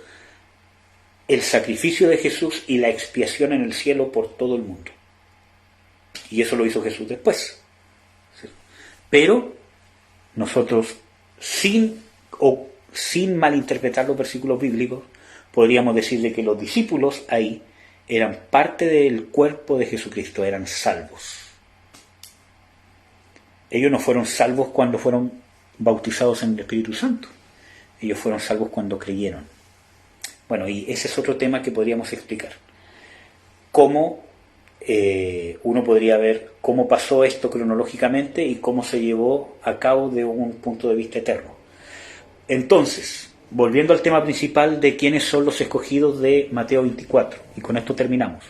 el sacrificio de Jesús y la expiación en el cielo por todo el mundo. Y eso lo hizo Jesús después. Pero nosotros, sin malinterpretar los versículos bíblicos, podríamos decir de que los discípulos ahí eran parte del cuerpo de Jesucristo, eran salvos. Ellos no fueron salvos cuando fueron bautizados en el Espíritu Santo. Ellos fueron salvos cuando creyeron. Bueno, y ese es otro tema que podríamos explicar. Cómo uno podría ver cómo pasó esto cronológicamente y cómo se llevó a cabo de un punto de vista eterno. Entonces, volviendo al tema principal de quiénes son los escogidos de Mateo 24, y con esto terminamos.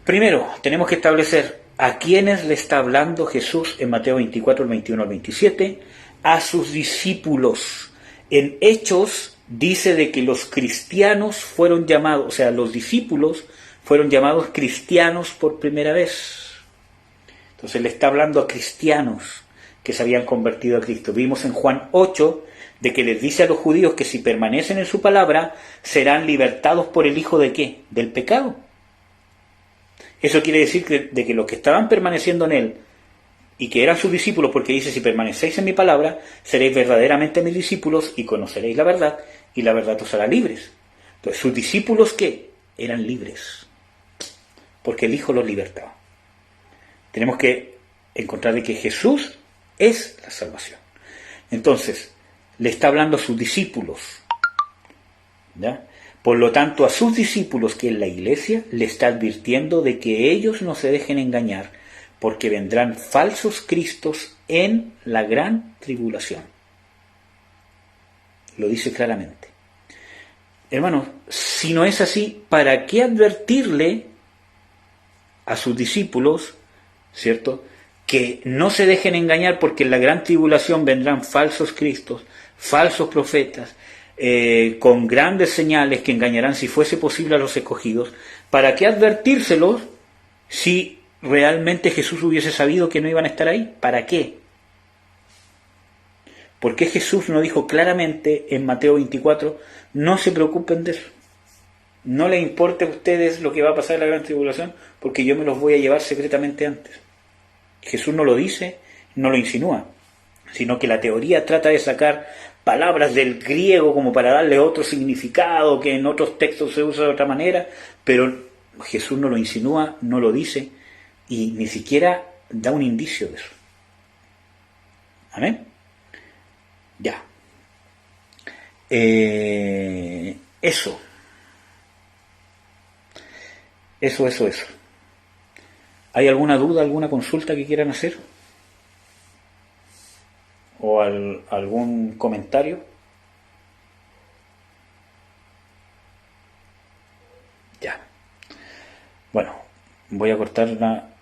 Primero, tenemos que establecer a quiénes le está hablando Jesús en Mateo 24, el 21 al 27, a sus discípulos. En Hechos dice de que los cristianos fueron llamados, o sea, los discípulos fueron llamados cristianos por primera vez. Entonces le está hablando a cristianos que se habían convertido a Cristo. Vimos en Juan 8 de que les dice a los judíos que si permanecen en su palabra serán libertados por el Hijo de ¿qué? Del pecado. Eso quiere decir de que los que estaban permaneciendo en Él y que eran sus discípulos, porque dice, si permanecéis en mi palabra, seréis verdaderamente mis discípulos y conoceréis la verdad, y la verdad os hará libres. Entonces, ¿sus discípulos qué? Eran libres, porque el Hijo los libertaba. Tenemos que encontrar de que Jesús es la salvación. Entonces, le está hablando a sus discípulos, ¿ya? Por lo tanto, a sus discípulos, que es la iglesia, le está advirtiendo de que ellos no se dejen engañar, porque vendrán falsos cristos en la gran tribulación. Lo dice claramente. Hermanos, si no es así, ¿para qué advertirle a sus discípulos, ¿cierto?, que no se dejen engañar, porque en la gran tribulación vendrán falsos cristos, falsos profetas, con grandes señales que engañarán, si fuese posible, a los escogidos? ¿Para qué advertírselos si realmente Jesús hubiese sabido que no iban a estar ahí? ¿Para qué? ¿Por qué Jesús no dijo claramente en Mateo 24, no se preocupen de eso? No les importe a ustedes lo que va a pasar en la gran tribulación, porque yo me los voy a llevar secretamente antes. Jesús no lo dice, no lo insinúa, sino que la teoría trata de sacar palabras del griego como para darle otro significado que en otros textos se usa de otra manera, pero Jesús no lo insinúa, no lo dice y ni siquiera da un indicio de eso. ¿Amén? Ya. Eso. ¿Hay alguna duda, alguna consulta que quieran hacer? ¿O algún comentario? Ya. Bueno, voy a cortar